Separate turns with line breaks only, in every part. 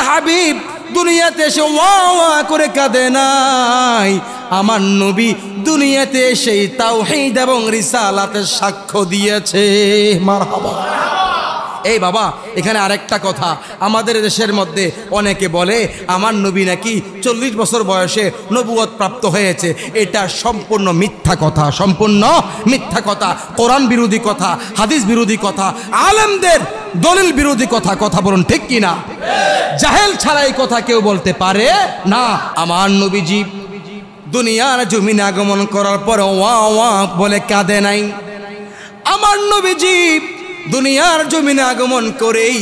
হাবিব দুনিয়াতে এসে ওয়া ওয়া করে কাঁদে নাই, আমার নবী দুনিয়াতে সেই তাওহীদ এবং রিসালাতের সাক্ষ্য দিয়েছে। মারহাবা। এই বাবা, এখানে আরেকটা কথা, আমাদের দেশের মধ্যে অনেকে বলে আমার নবী নাকি 40 বছর বয়সে নবুয়ত প্রাপ্ত হয়েছে। এটা সম্পূর্ণ মিথ্যা কথা, সম্পূর্ণ মিথ্যা কথা, কোরআন বিরোধী কথা, হাদিস বিরোধী কথা, আলেমদের দলিল বিরোধী কথা। কথা বলুন ঠিক কিনা? জাহেল ছাড়া এই কথা কেউ বলতে পারে না। আমার নবীজি দুনিয়ার জমিনে আগমন করার পর ওয়া ওয়া বলে কাঁদে নাই। আমার নবীজি দুনিয়ার জমিনে আগমন করেই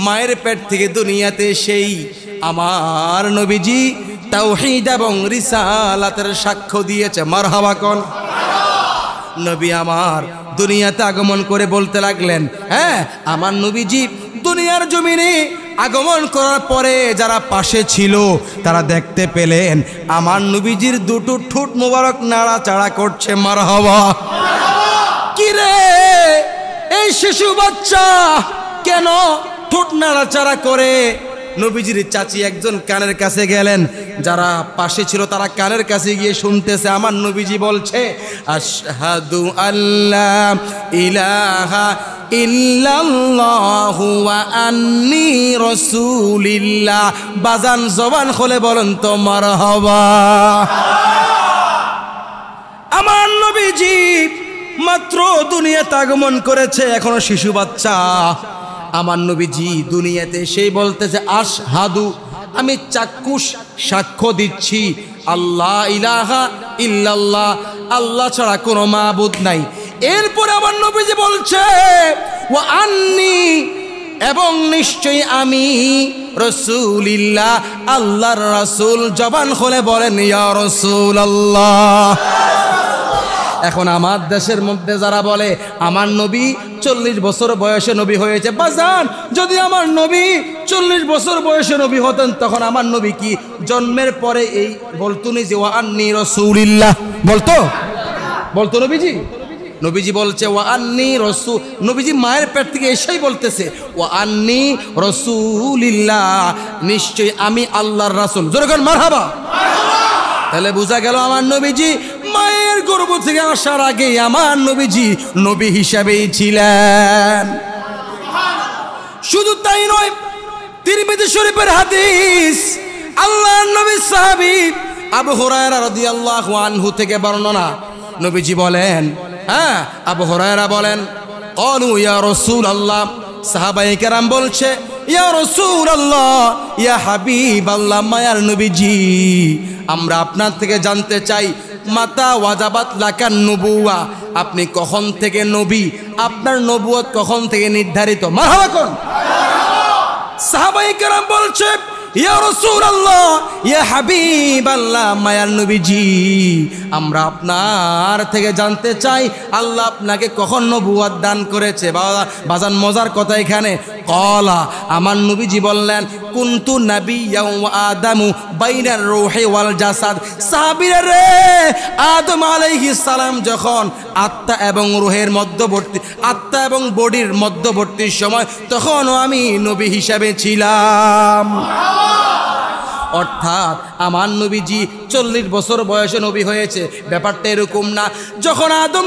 মায়ের পেট থেকে দুনিয়াতে সেই আমার নবীজি তাওহীদ এবং রিসালাতের সাক্ষ্য দিয়েছে। মারহাবা কোন নবী আমার দুনিয়াতে আগমন করে বলতে লাগলেন, হ্যাঁ আমার নবীজি দুনিয়ার জমিনে আগমন করার পরে যারা পাশে ছিল তারা দেখতে পেলেন আমার নবীজির দুটো ঠোঁট মোবারক নাড়াচাড়া করছে। মারহাবা। কি রে, এই শিশু বাচ্চা কেন ঠোঁট নাড়াচাড়া করে? নবীজির চাচি একজন কানের কাছে গেলেন, যারা পাশে ছিল তারা কানের কাছে গিয়ে শুনতেছে। আমার নবীজি বলছে, আশহাদু আল্লা ইলাহা ইল্লাল্লাহু ওয়া আন্নী রাসূলুল্লাহ। বাজান জবান খুলে বলেন তো মারহাবা। আমার নবীজি মাত্র দুনিয়াতে আগমন করেছে, এখনো শিশু বাচ্চা। আমার নবীজি দুনিয়াতে সেই বলতেছে, আশহাদু, আমি চাক্ষুষ সাক্ষ্য দিচ্ছি, আল্লাহ ইলাহা ইল্লাল্লাহ, আল্লাহ ছাড়া কোনো মাবুদ নাই। এরপরে আমার নবীজি বলছে, ওয়া আন্নী, এবং নিশ্চয়ই আমি রাসূলুল্লাহ, আল্লাহর রাসূল। জবান খুলে বলেন ইয়া রাসূলুল্লাহ। এখন আমার দেশের মধ্যে যারা বলে আমার নবী 40 বছর বয়সে নবী হয়েছে, বাজান যদি আমার নবী 40 বছর বয়সে নবী হতেন তখন আমার নবী কি জন্মের পরে এই বলতুনি যে ওয়া আন্নী রাসূলুল্লাহ বলতো নবীজি বলছে ওয়া আন্নী রাসূল। নবীজি মায়ের পেট থেকে এসেই বলতেছে ওয়া আন্নী রাসূলুল্লাহ, নিশ্চয়ই আমি আল্লাহর রাসূল। জোরে বলেন মারহাবা। তাহলে বোঝা গেল আমার নবীজি মায়ের গর্ভ থেকে আসার আগে আমার নবীজি নবী হিসাবেই ছিলেন। শুধু তাই নয়, তিরমিজি শরীফের হাদিস, আল্লাহর নবী সাহাবী আবু হুরায়রা রাদিয়াল্লাহু আনহু থেকে বর্ণনা, নবীজি বলেন, হ্যাঁ আবু হুরায়রা বলেন, ক্বালু ইয়া রাসূলুল্লাহ, সাহাবায়ে কেরাম বলছে ইয়া রাসূলুল্লাহ, ইয়া হাবিবাল্লাহ, মায়ার নবীজি আমরা আপনার থেকে জানতে চাই, মাতা ওয়াজাবাত লাকান নবুওয়া, আপনি কখন থেকে নবী, আপনার নবুয়ত কখন থেকে নির্ধারিত? মারহাবা কোন। সাহাবায়ে কেরাম বলছে ইয়া রাসূলুল্লাহ, ইয়া হাবিবাল্লাহ, মায়ার নবীজি আমরা আপনার থেকে জানতে চাই আল্লাহ আপনাকে কখন নবুয়ত দান করেছে। বাজান মজার কথা এখানে, ক্বালা, আমার নবীজি বললেন, কুনতু নাবিয়্যান ওয়া আদামু বাইনার রূহি ওয়াল জাসাদ। সাহাবীরা রে, আদম আলাইহিস সালাম যখন আত্মা এবং রূহের মধ্যবর্তী, আত্মা এবং বডির মধ্যবর্তী সময়, তখনও আমি নবী হিসাবে ছিলাম। অর্থাৎ আমার নবীজি 40 বছর বয়সে নবী হয়েছে। ব্যাপারটা এরকম না, যখন আদম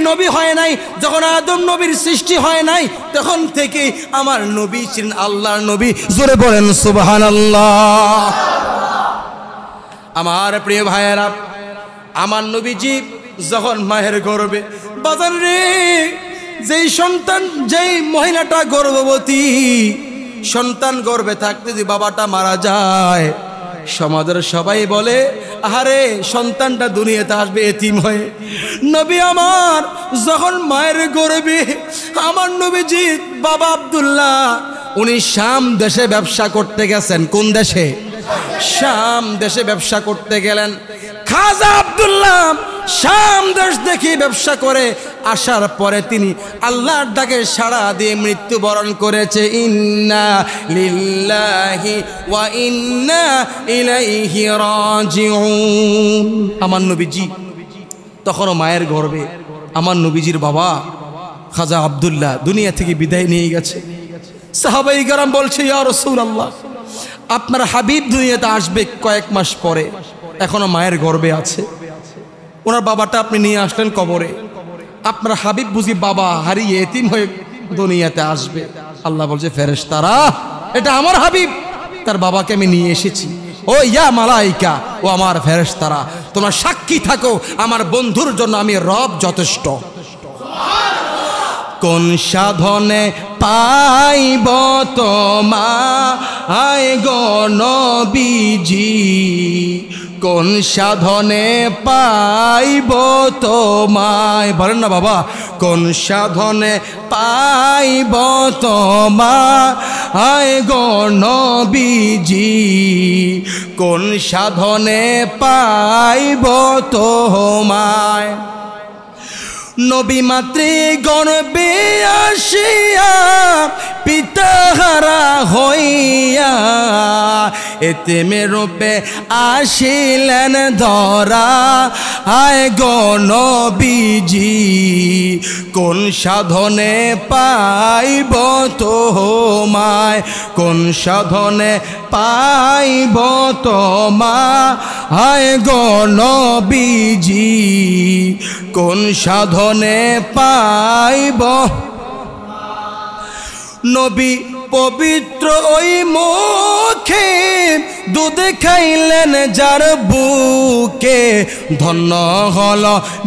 নবী হয় নাই, যখন আদম নবীর সৃষ্টি হয় নাই, তখন থেকেই আমার নবী ছিলেন আল্লাহর নবী। জোরে বলেন সুবহানাল্লাহ। আমার প্রিয় ভাইয়েরা, আমার নবীজি যখন মায়ের গর্ভে, বাজান রে, যেই সন্তান, যেই মহিলাটা গর্ভবতী, সন্তান গর্ভে থাকতে যে বাবাটা মারা যায়, সমাজের সবাই বলে আরে সন্তানটা দুনিয়াতে আসবে এতিম হয়ে। নবী আমার যখন মায়ের গর্ভে, আমার নবীজি বাবা আব্দুল্লাহ, উনি শাম দেশে ব্যবসা করতে গেছেন। কোন দেশে? শাম দেশে ব্যবসা করতে গেলেন। খাজা আব্দুল্লাহ শাম দেশ দেখে ব্যবসা করে আসার পরে তিনি আল্লাহর ডাকে সাড়া দিয়ে মৃত্যুবরণ করেছে। ইন্না লিল্লাহি ওয়া ইন্না ইলাইহি রাজিউন। আমার নবীজি তখনও মায়ের গর্ভে, আমার নবীজির বাবা খাজা আব্দুল্লাহ দুনিয়া থেকে বিদায় নিয়ে গেছে। সাহাবায়ে কেরাম বলছে ইয়া রাসূলুল্লাহ, আপনার হাবিব দুনিয়াতে আসবে কয়েক মাস পরে, এখনো মায়ের গর্ভে আছে। ওনার বাবাটা আপনি নিয়ে আসলেন কবরে, আপনার হাবিব বুঝি বাবা হারিয়ে এতিম হয়ে দুনিয়াতে আসবে। আল্লাহ বলছে ফেরেশতারা, এটা আমার হাবিব, তার বাবাকে আমি নিয়ে এসেছি। ও ইয়া মালাইকা, ও আমার ফেরেশতারা, তোমরা সাক্ষী থাকো আমার বন্ধুর জন্য আমি রব যথেষ্ট। কোন সাধনে পাইব তোমায় গো নবীজি, কোন সাধনে পাইব তোমায়, বলেন না বাবা, কোন সাধনে পাইব তোমায় গো নবীজি, কোন সাধনে পাইব তোমায়। নবী মাতৃ গর্ভে আসিয়া পিতাহারা হইয়া এতিমের রূপে আসিলেন ধরা আয় গো নবীজি, কোন সাধনে পাইব তোমায়, কোন সাধনে পাইব তোমায় গো নবীজি, কোন সাধনে পাইব। নবী পবিত্র ওই মুখে দুধ খাইলেন যার বুকে, ধন্য হল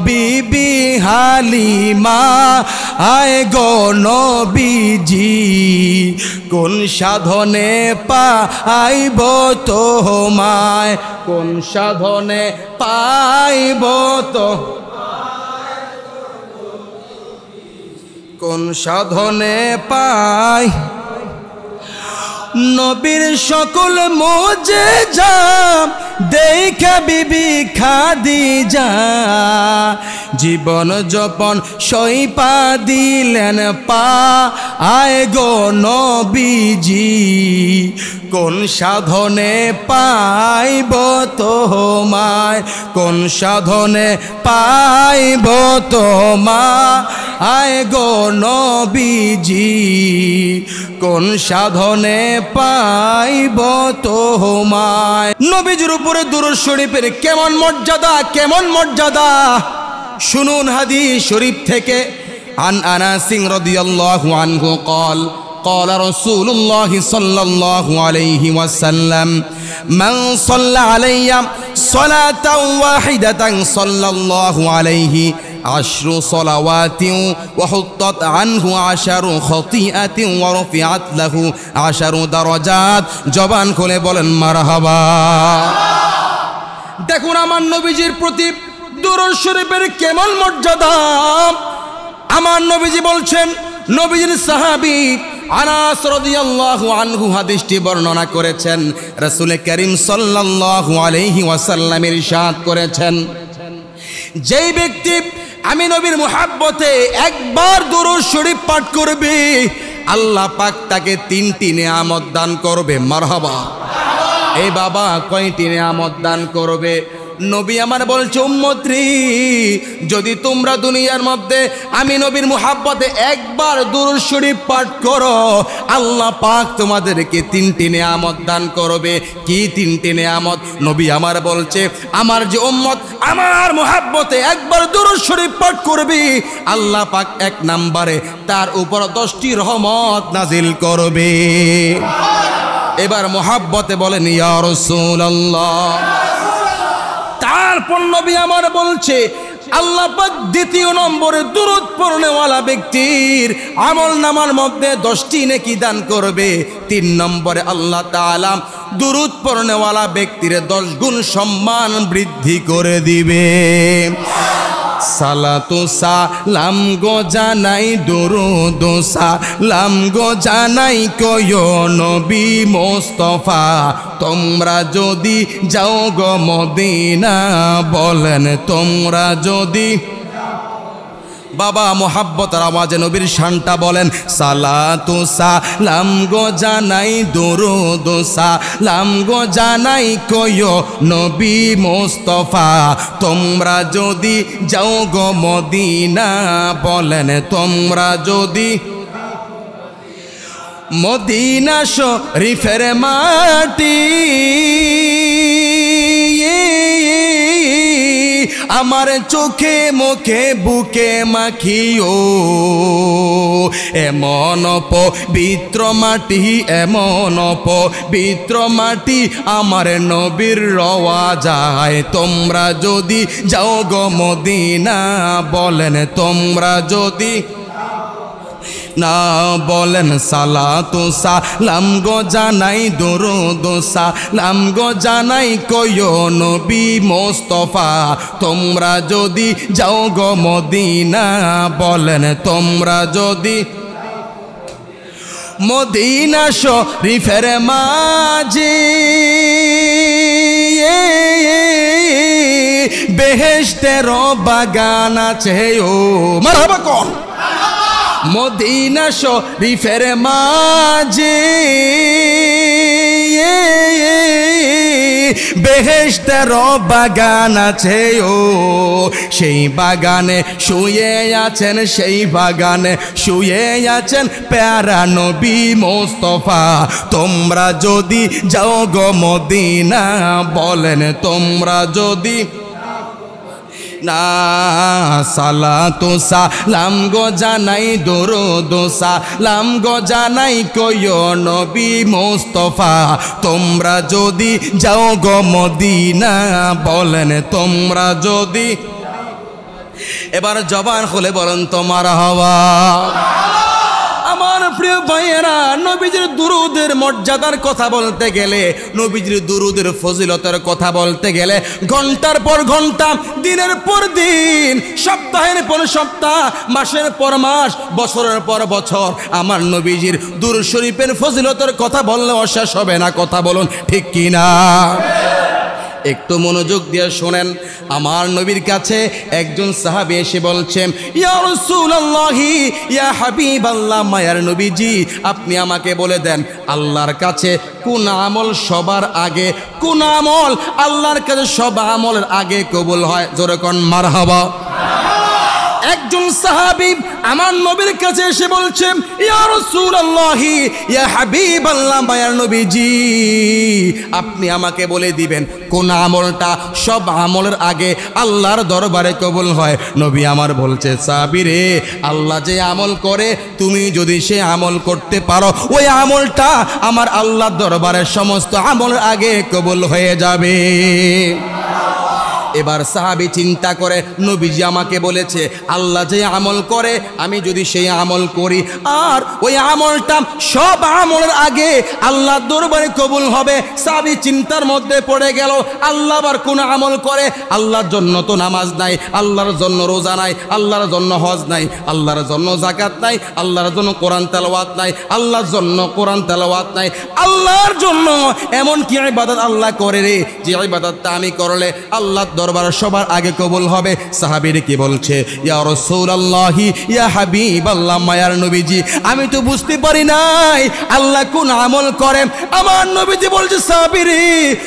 বিবি হালিমা আয় গো নবীজি, কোন সাধনে পাইব তোমায়, কোন সাধনে পাইব তো, কোন সাধনে পাই। নবীর সকল মুজিজা দেখা বিবি খাদিজা, জীবন যাপন সইপা দিলেন পা আয় গো নবীজি, কোন সাধনে পাইব তোমায়, কোন সাধনে পাইব তোমায় আয় গো নবীজি, কোন সাধনে পাইব তোমায়। নবীজির উপরে দুরূদ শরীফের কেমন মর্যাদা, কেমন মর্যাদা, শুনুন হাদিস শরীফ থেকে। আন আনাস রাদিয়াল্লাহু আনহু قال قال رسول الله صلى الله عليه وسلم من صلى علي صلاة واحدة صلى الله عليه 10 صلوات وحطت عنه 10 خطيئة ورفعت له 10 درجات। জবান খুলে বলেন মারহাবা। দেখুন আমার নবীজির প্রতি দুরূদ শরীফের কেমন মর্যাদা। আমার নবীজি বলছেন, নবীজির সাহাবী আনাস রাদিয়াল্লাহু আনহু হাদিসটি বর্ণনা করেছেন। রাসূল করিম সাল্লাল্লাহু আলাইহি ওয়াসাল্লাম ইরশাদ করেছেন, যেই ব্যক্তি আমি নবীর মুহাব্বতে একবার দুরূদ শরীফ পাঠ করবে, আল্লাহ পাক তাকে 3টি নেয়ামত দান করবে। মারহাবা। এই বাবা কয়টি নেয়ামত দান করবে? নবী আমার বলছে, উম্মতরি যদি তোমরা দুনিয়ার মধ্যে আমি নবীর মুহাব্বতে একবার দুরূদ শরীফ পাঠ করো, আল্লাহ পাক তোমাদেরকে 3টি নেয়ামত দান করবে। কি 3টি নেয়ামত? নবী আমার বলছে, আমার যে উম্মত আমার মুহাব্বতে একবার দুরূদ শরীফ পাঠ করবে, আল্লাহ পাক 1 নম্বরে তার উপর 10টি রহমত নাজিল করবে। এবার মুহাব্বতে বলেন ইয়া রাসূলুল্লাহ। তারপর নবী আমার বলছে, আল্লাহ পাক 2 নম্বরে দুরূদ পড়নেওয়ালা ব্যক্তির আমল নামার মধ্যে 10টি নেকি দান করবে। 3 নম্বরে আল্লাহ তাআলা দুরূদ পড়নেওয়ালা ব্যক্তির 10 গুণ সম্মান বৃদ্ধি করে দিবে। সালাতু সালাম গো জানাই, দুরূদ সালাম গো জানাই কয় নবী মোস্তফা, তোমরা যদি যাও গো মদিনা, বলেন তোমরা যদি। বাবা মোহাব্বতের আওয়াজে নবীর শানটা বলেন, সালাতু সালাম গো জানাই, দুরূদ সালাম গো জানাই কয় নবী মোস্তফা, তোমরা যদি যাও গো মদিনা, বলেন তোমরা যদি। মদিনা শরীফের মাটি আমার চোখে মুখে বুকে মাখিও, এমন পবিত্র মাটি, এমন পবিত্র মাটি আমার নবীর রওয়া যায়। তোমরা যদি যাও গো মদিনা, বলেন তোমরা যদি না, বলেন সালাতু সালাম গো জানাই, দরুদ সালাম গো জানাই কয়ো নবী মোস্তফা। তোমরা যদি যাও গো মদিনা, বলেন তোমরা যদি মদিনা শরীফের মাঝে বেহেশতের বাগান আছে। ও মারহাবা কোন মদিনা শরীফের মাঝে বেহেশতের বাগান আছে। ও সেই বাগানে শুয়ে আছেন, সেই বাগানে শুয়ে আছেন প্যারা নবী মোস্তফা। তোমরা যদি যাও গো মদিনা, বলেন তোমরা যদি না, সালাতু সালাম গো জানাই, দরুদ সালাম গো জানাই কয়ো নবী মোস্তফা। তোমরা যদি যাও গো মদিনা, বলেন তোমরা যদি। এবার জবান খুলে বলেন তো মারহাবা। আমার প্রিয় ভাইয়েরা, নবীজির দুরুদের মর্যাদার কথা বলতে গেলে, নবীজির দুরুদের ফজিলতের কথা বলতে গেলে ঘন্টার পর ঘন্টা, দিনের পর দিন, সপ্তাহের পর সপ্তাহ, মাসের পর মাস, বছরের পর বছর আমার নবীজির দুরূদ শরীফের ফজিলতের কথা বললে অশেষ হবে না। কথা বলুন ঠিক কিনা? একটু মনোযোগ দিয়ে শোনেন। আমার নবীর কাছে একজন সাহাবী এসে বলছেন, ইয়া রাসূলুল্লাহি, ইয়া হাবিবাল্লাহ, মায়ার নবীজি, আপনি আমাকে বলে দেন আল্লাহর কাছে কোন আমল সবার আগে, কোন আমল আল্লাহর কাছে সব আমলের আগে কবুল হয়? জোরে কোন মারহাবা। একজন সাহাবী আমার নবীর কাছে এসে বলছেন, ইয়া রাসূলুল্লাহি, ইয়া হাবিবাল্লাহ, মায়ার নবীজি, আপনি আমাকে বলে দিবেন কোন আমলটা সব আমলের আগে আল্লাহর দরবারে কবুল হয়? নবী আমার বলছে, সাহাবী রে, আল্লাহ যে আমল করে তুমি যদি সে আমল করতে পারো, ওই আমলটা আমার আল্লাহর দরবারে সমস্ত আমলের আগে কবুল হয়ে যাবে। এবার সাহাবী চিন্তা করে, নবীজি আমাকে বলেছে আল্লাহ যে আমল করে আমি যদি সেই আমল করি, আর ওই আমলটা সব আমলের আগে আল্লাহর দরবারে কবুল হবে। সাহাবী চিন্তার মধ্যে পড়ে গেল, আল্লাহ আবার কোন আমল করে? আল্লাহর জন্য তো নামাজ নাই, আল্লাহর জন্য রোজা নাই, আল্লাহর জন্য হজ নাই, আল্লাহর জন্য যাকাত নাই, আল্লাহর জন্য কোরআন তেলাওয়াত নাই, আল্লাহর জন্য কোরআন তেলাওয়াত নাই। আল্লাহর জন্য এমন কি ইবাদত আল্লাহ করে রে, যে ইবাদতটা আমি করলে আল্লাহ দরবার সবার আগে কবুল হবে? সাহাবীর কি বলছে, ইয়া রাসূলুল্লাহি, ইয়া হাবিবাল্লাহ, মায়ার নবীজি, আমি তো বুঝতে পারি নাই আল্লাহ কোন আমল করে। আমার নবীজি বলছে, সাহাবীরে,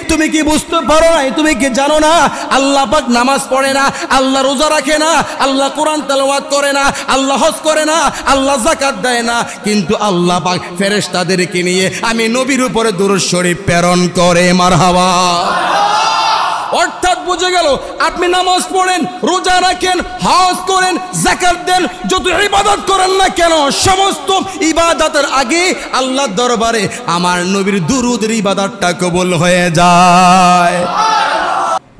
তুমি কি বুঝতে পারো নাই? তুমি কি জানো না আল্লাহ পাক নামাজ পড়ে না, আল্লাহ রোজা রাখে না, আল্লাহ কোরআন তেলাওয়াত করে না, আল্লাহ হজ করে না, আল্লাহ যাকাত দেয় না, কিন্তু আল্লাহ পাক ফেরেশতাদেরকে নিয়ে আমি নবীর উপরে দুরূদ শরীফ প্রেরণ করে। মারহাবা। অর্থাৎ বুঝে গেল, আপনি নামাজ পড়েন, রোজা রাখেন, হজ করেন, যাকাত দেন, যত ইবাদত করেন না কেন, সমস্ত ইবাদতের আগে আল্লাহর দরবারে আমার নবীর দুরূদের ইবাদতটা কবুল হয়ে যায়।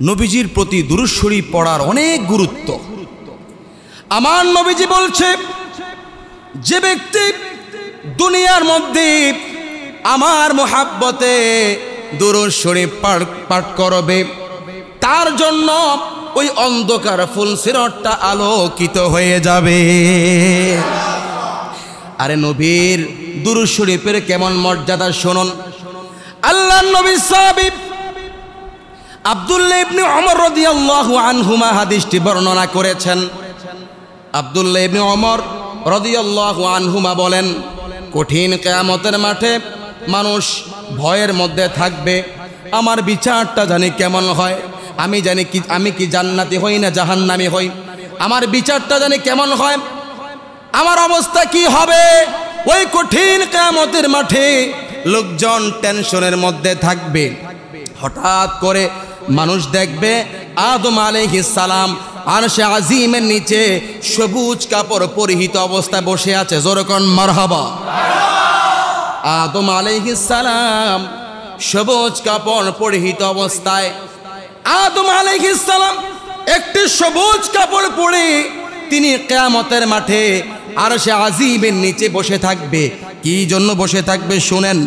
নবীজির প্রতি দুরূদ শরীফ পড়ার অনেক গুরুত্ব। আমার নবীজি বলছে, যে ব্যক্তি দুনিয়ার মধ্যে আমার মুহাব্বতে দুরূদ শরীফ পাঠ করবে, তার জন্য ওই অন্ধকার ফুলসিরাতটা আলোকিত হয়ে যাবে। আরে নবীর দুরূদ শরীফের কেমন মর্যাদা শুনুন। আল্লাহর নবী সাহাবী আব্দুল্লাহ ইবনে ওমর রাদিয়াল্লাহু আনহুমা হাদিসটি বর্ণনা করেছেন। আব্দুল্লাহ ইবনে ওমর রাদিয়াল্লাহু আনহুমা বলেন, কঠিন কিয়ামতের মাঠে মানুষ ভয়ের মধ্যে থাকবে, আমার বিচারটা জানি কেমন হয়, আমি জানি কি আমি কি জান্নাতি হই না জাহান্নামী হই, আমার বিচারটা জানি কেমন হয়, আমার অবস্থা কি হবে। ওই কঠিন কিয়ামতের মাঠে লোকজন টেনশনের মধ্যে থাকবে। হঠাৎ করে মানুষ দেখবে আদম আলাইহিস সালাম আরশে আজিমের নিচে সবুজ কাপড় পরিহিত অবস্থায় বসে আছে। জোরে কোন মারহাবা। আদম আলাইহিস সালাম সবুজ কাপড় পরিহিত অবস্থায়, আদম আলাইহিস সালাম একটি সবুজ কাপড় পরে তিনি কিয়ামতের মাঠে আরশে আজিমের নিচে বসে থাকবে। কি জন্য বসে থাকবে শুনেন।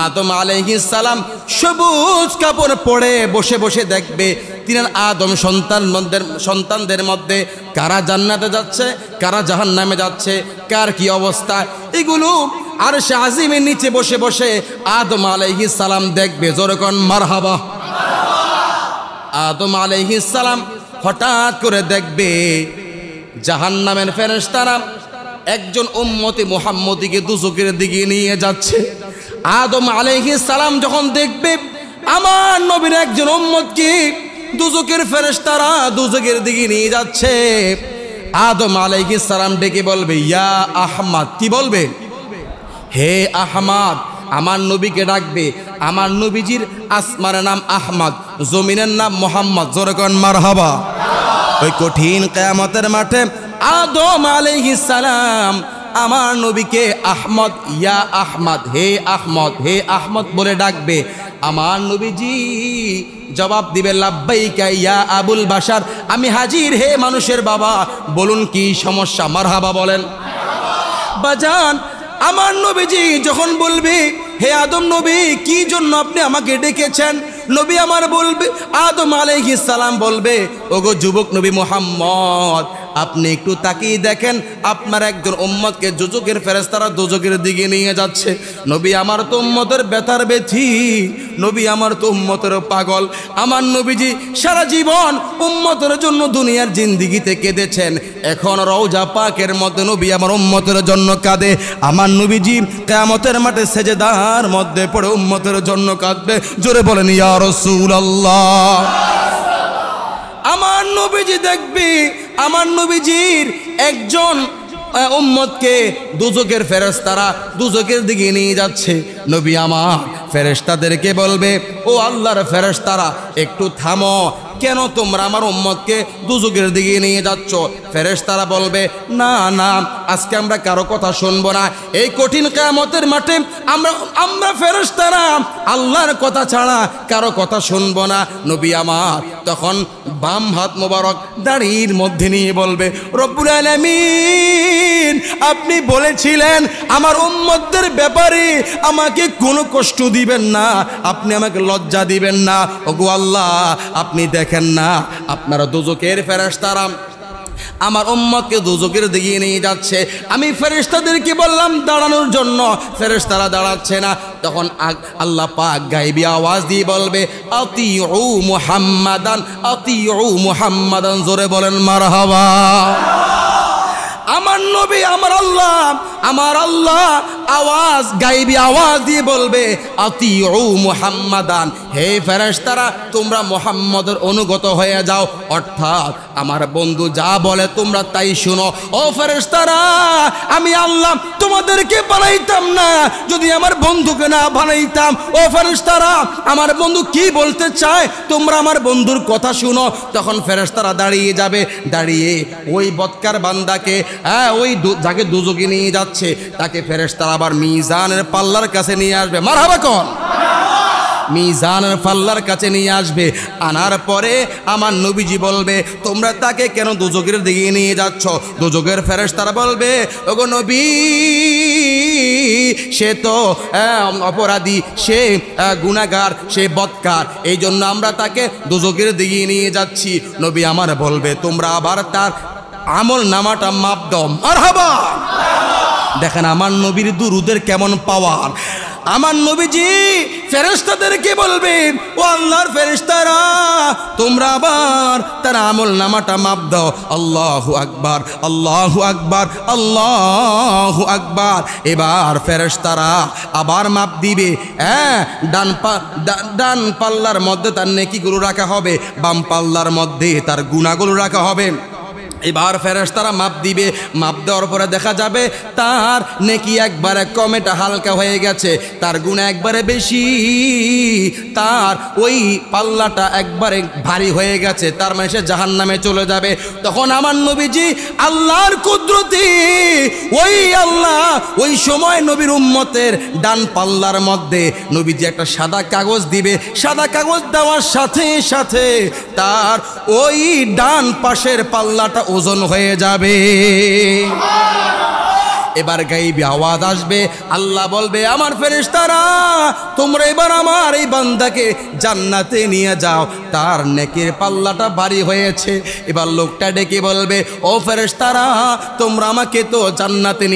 আদম আলাইহিস সালাম সবুজ কাপড় পরে বসে বসে দেখবে তিনার আদম সন্তানদের মধ্যে কারা জান্নাতে যাচ্ছে, কারা জাহান্নামে যাচ্ছে, কার কি অবস্থা, এগুলো আরশে আজিমের নিচে বসে বসে আদম আলাইহিস সালাম দেখবে। জোরে কোন মারহাবা। আদম আলাইহিস সালাম হঠাৎ করে দেখবে জাহান্নামের ফেরেশতারা একজন উম্মতে মুহাম্মদীকে দুজকের দিকে নিয়ে যাচ্ছে। আদম আলাইহিস সালাম যখন দেখবে আমার নবীর একজন উম্মতকে দুজকের ফেরেশতারা দুজকের দিকে নিয়ে যাচ্ছে, আদম আলাইহিস সালাম ডেকে বলবে ইয়া আহমদ। কি বলবে? হে আহমদ। আমার নবীকে ডাকবে। আমার নবীজির আসমানের নাম আহমদ, জমিনের নাম মোহাম্মদ। জোরে কোন মারহাবা। ওই কঠিন কিয়ামতের মাঠে আদম আলাইহিস সালাম আমার নবীকে আহমদ, ইয়া আহমদ, হে আহমদ, হে আহমদ বলে ডাকবে। আমার নবীজি জবাব দিবে লাব্বাইকা ইয়া আবুল বাশার, আমি হাজির হে মানুষের বাবা, বলুন কি সমস্যা। মারহাবা বলেন। বাজান আমার নবীজি যখন বলবে হে আদম নবী কি জন্য আপনি আমাকে ডেকেছেন, নবী আমার বলবে, আদম আলাইহিস সালাম বলবে ওগো যুবক নবী মুহাম্মদ, আপনি একটু তাকিয়ে দেখেন আপনার একজন উম্মতকে দুজকের ফেরেশতারা দুজকের দিকে নিয়ে যাচ্ছে। নবী আমার তো উম্মতের বেতার বেথি, নবী আমার তো উম্মতের পাগল। আমার নবীজি সারা জীবন উম্মতের জন্য দুনিয়ার জিন্দেগিতে কেঁদেছেন, এখন রওজা পাকের মধ্যে নবী আমার উম্মতের জন্য কাঁদে। আমার নবীজি কিয়ামতের মাঠে সেজদার মধ্যে পড়ে উম্মতের জন্য কাঁদবে। জোরে বলেন ইয়া রাসূলুল্লাহ। আমার নবীজি দেখবে আমার নবীজির একজন উম্মতকে দুজকের ফেরেশতারা দুজকের দিকে নিয়ে যাচ্ছে। নবী আমার ফেরেশতাদেরকে বলবে ও আল্লাহর ফেরেশতারা একটু থামো, কেন তোমরা আমার উম্মতকে দুজকের দিকে নিয়ে যাচ্ছ? ফেরেশতারা বলবে না না, আজকে আমরা কারো কথা শুনবো না। এই কঠিন কিয়ামতের মাঠে আমরা ফেরেশতারা আল্লাহর কথা ছাড়া কারো কথা শুনবো না। নবী আমার তখন বাম হাত মোবারক দাড়ির মধ্যে নিয়ে বলবে রব্বুল আলামিন, আপনি বলেছিলেন আমার উম্মতদের ব্যাপারে আমাকে কোনো কষ্ট দিবেন না, আপনি আমাকে লজ্জা দিবেন না। ওগো আল্লাহ, আপনি দেখেন না আপনারা দুজকের ফেরেশতারা আমার উম্মতকে দুজকের দিকে নিয়ে যাচ্ছে। আমি ফেরেশতাদেরকে বললাম দাঁড়ানোর জন্য, ফেরেশতারা দাঁড়াচ্ছে না। তখন আল্লাহ পাক গায়বী আওয়াজ দিয়ে বলবে আতিউ মুহাম্মাদান, আতিউ মুহাম্মাদান। জোরে বলেন মারহাবা। আমার নবী আমার আল্লাহ আওয়াজ গায়বী আওয়াজ দিয়ে বলবে আতিউ মুহাম্মাদান, হে ফেরেশতারা তোমরা মুহাম্মদের অনুগত হয়ে যাও, অর্থাৎ আমার বন্ধু যা বলে তোমরা তাই শুনো। ও ফেরেশতারা, আমি আল্লাহ তোমাদেরকে বানাইতাম না যদি আমার বন্ধুকে না বানাইতাম। ও ফেরেশতারা, আমার বন্ধু কি বলতে চায় তোমরা আমার বন্ধুর কথা শুনো। তখন ফেরেশতারা দাঁড়িয়ে যাবে, দাঁড়িয়ে ওই বদকার বান্দাকে ওই যাকে দুজকে নিয়ে যাচ্ছে তাকে ফেরেশতারা আবার মিজানের পাল্লার কাছে নিয়ে আসবে। মারহাবা কোন। মিজানের পাল্লার কাছে নিয়ে আসবে। আনার পরে আমার নবীজি বলবে তোমরা তাকে কেন দুজকের দিকে নিয়ে যাচ্ছ? দুজকের ফেরেশতারা বলবে ওগো নবী, সে তো অপরাধী, সে গুনাহগার, সে বদকার, এই জন্য আমরা তাকে দুজকের দিকে নিয়ে যাচ্ছি। নবী আমার বলবে তোমরা আবার তার আমল নামাটা মাপ দাও। মারহাবা। দেখেন আমার নবীর দুরুদের কেমন পাওয়ার। আমার নবীজি ফেরেশতাদেরকে বলবে ও আল্লাহর ফেরেশতারা তোমরা আবার তার আমল নামাটা মাপ দাও। আল্লাহু আকবার, আল্লাহু আকবার, আল্লাহু আকবার। এবার ফেরেশতারা আবার মাপ দিবে। ডান পাল্লার মধ্যে তার নেকিগুলো রাখা হবে, বাম পাল্লার মধ্যে তার গুনাহগুলো রাখা হবে। এবার ফেরেশতারা মাপ দিবে, মাপ দেওয়ার পরে দেখা যাবে তার নেকি একবারে কমেটা হালকা হয়ে গেছে, তার গুনাহ একবারে বেশি, তার ওই পাল্লাটা একবারে ভারী হয়ে গেছে, তার মানে সে জাহান্নামে চলে যাবে। তখন আমার নবীজি আল্লাহর কুদরতি ওই আল্লাহ ওই সময় নবীর উম্মতের ডান পাল্লার মধ্যে নবীজি একটা সাদা কাগজ দিবে, সাদা কাগজ দেওয়ার সাথে সাথে তার ওই ডান পাশের পাল্লাটা ওজন হয়ে যাবে। এবার গাইবি আওয়াজ আসবে, আল্লাহ বলবে আমার ফেরেশতারা তোমরা এবার আমার এই বান্দাকে জান্নাতে নিয়ে যাও, তার নেকির পাল্লাটা ভারী হয়েছে। এবার লোকটা ডেকে বলবে ও ফেরেশতারা তোমরা আমাকে তো জান্নাতে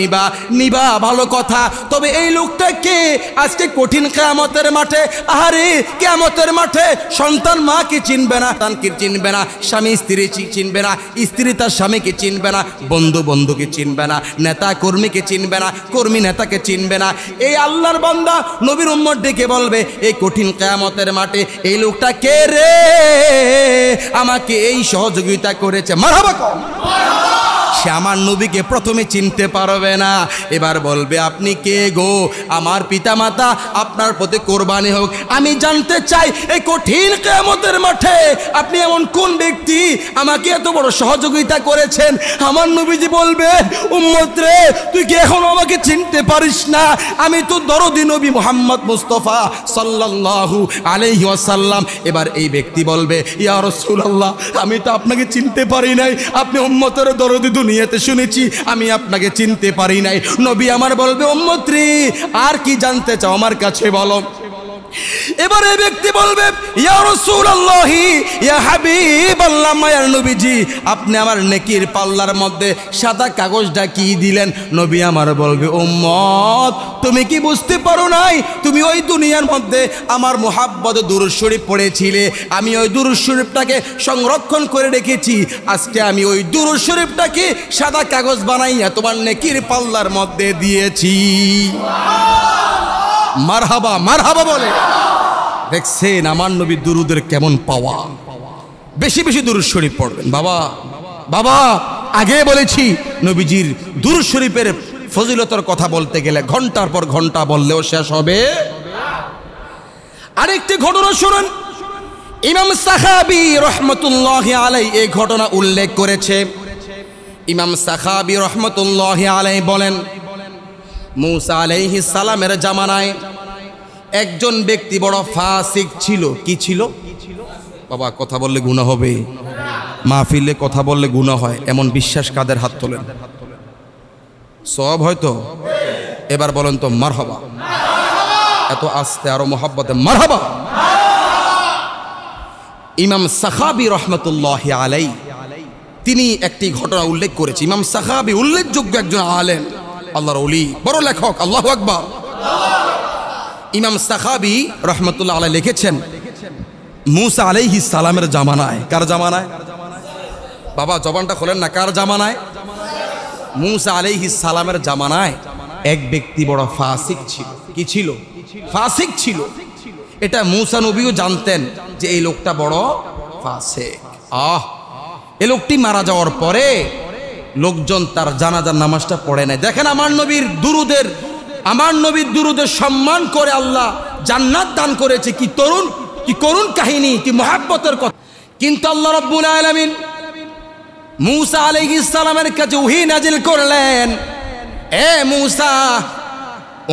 নিবা ভালো কথা, তবে এই লোকটাকে আজকে কঠিন কিয়ামতের মাঠে, আহারে কিয়ামতের মাঠে সন্তান মাকে চিনবে না, সন্তানকে চিনবে না, স্বামী স্ত্রী চিনবে না, স্ত্রী তার স্বামীকে চিনবে না, বন্ধু বন্ধুকে চিনবে না, নেতা কর্মীকে চিনবে না, কর্মী নেতাকে চিনবে না। এই আল্লাহর বান্দা নবীর উম্মত ডেকে বলবে এই কঠিন কিয়ামতের মাঠে এই লোকটা কে রে, আমাকে এই সহযোগিতা করেছে, মারহাবা কও। সে আমার নবীকে প্রথমে চিনতে পারবে না, এবার বলবে আপনি কে গো, আমার পিতামাতা আপনার প্রতি কোরবানি হোক, আমি জানতে চাই এই কঠিন কিয়ামতের মাঠে আপনি এমন কোন ব্যক্তি আমাকে এত বড় সহযোগিতা করেছেন। আমার নবীজি বলবে উম্মত রে তুই কি এখনো আমাকে চিনতে পারিস না, আমি তো দরদি নবী মুহাম্মদ মুস্তাফা সাল্লাল্লাহু আলাইহি ওয়াসাল্লাম। এবার এই ব্যক্তি বলবে ইয়া রাসূলুল্লাহ আমি তো আপনাকে চিনতে পারি নাই, আপনি উম্মতের দরদি দুনিয়াতে শুনেছি, আমি আপনাকে চিনতে পারি নাই। নবী আমার বলবে উম্মত রে আর কি জানতে চাও আমার কাছে বলো। এবার এই ব্যক্তি বলবে ইয়া রাসূলুল্লাহ ইয়া হাবিবাল্লাহ মায়ার নবীজি আপনি আমার নেকির পাল্লার মধ্যে সাদা কাগজটা কি দিলেন। নবী আমার বলবে উম্মত তুমি কি বুঝতে পারো নাই, তুমি ওই দুনিয়ার মধ্যে আমার মুহাব্বতে দুরূদ শরীফ পড়েছিলে, আমি ওই দুরূদ শরীফটাকে সংরক্ষণ করে রেখেছি, আজকে আমি ওই দুরূদ শরীফটাকে সাদা কাগজ বানাইয়া তোমার নেকির পাল্লার মধ্যে দিয়েছি। মারহাবা মারহাবা বলে। দেখছেন আমার নবীর দুরুদের কেমন পাওয়া, বেশি বেশি দুরূদ শরীফ পড়বেন বাবা। বাবা আগে বলেছি নবীজির দুরূদ শরীফের ফজিলতের কথা বলতে গেলে ঘন্টার পর ঘন্টা বললেও শেষ হবে। আরেকটি ঘটনা শুনুন, ইমাম সাখাবী রাহমাতুল্লাহি আলাইহি এই ঘটনা উল্লেখ করেছে। ইমাম সাখাবী রাহমাতুল্লাহি আলাইহি বলেন মুসা আলাইহিস সালামের জামানায় একজন ব্যক্তি বড় ফাসিক ছিল। কি ছিল বাবা? কথা বললে গুনাহ হবে, মাহফিলে কথা বললে গুনাহ হয় এমন বিশ্বাস কাদের? হাত তোলেন। সব হয়তো এবার বলেন তো মারহাবা, এত আস্তে আরো মোহাব্বতে মারহাবা। ইমাম সাখাবী রাহমাতুল্লাহি আলাইহি তিনি একটি ঘটনা উল্লেখ করেছে। ইমাম সাখাবী উল্লেখযোগ্য একজন আলেম, আল্লাহর ওলি, বড় লেখক, আল্লাহু আকবার। ইমাম সাখাবী রাহমাতুল্লাহ আলাইহি লিখেছেন মুসা আলাইহিস সালামের জামানায়। কার জামানায় বাবা? জবানটা খোলেন না, কার জামানায়? মুসা আলাইহিস সালামের জামানায় এক ব্যক্তি বড় ফাসিক ছিল। কি ছিল? ফাসিক ছিল। এটা মুসা নবীও জানতেন যে এই লোকটা বড় ফাসিক। এই লোকটি মারা যাওয়ার পরে লোকজন তার জানাজার নামাজটা পড়ে নাই। দেখেন আমার নবীর দুরুদের সম্মান করে আল্লাহ জান্নাত দান করেছে। কি করুণ কাহিনী, কি মুহাব্বতের কথা। কিন্তু আল্লাহ রাব্বুল আলামিন মুসা আলাইহিস সালামের কাছে ওহী নাজিল করলেন, এ মুসা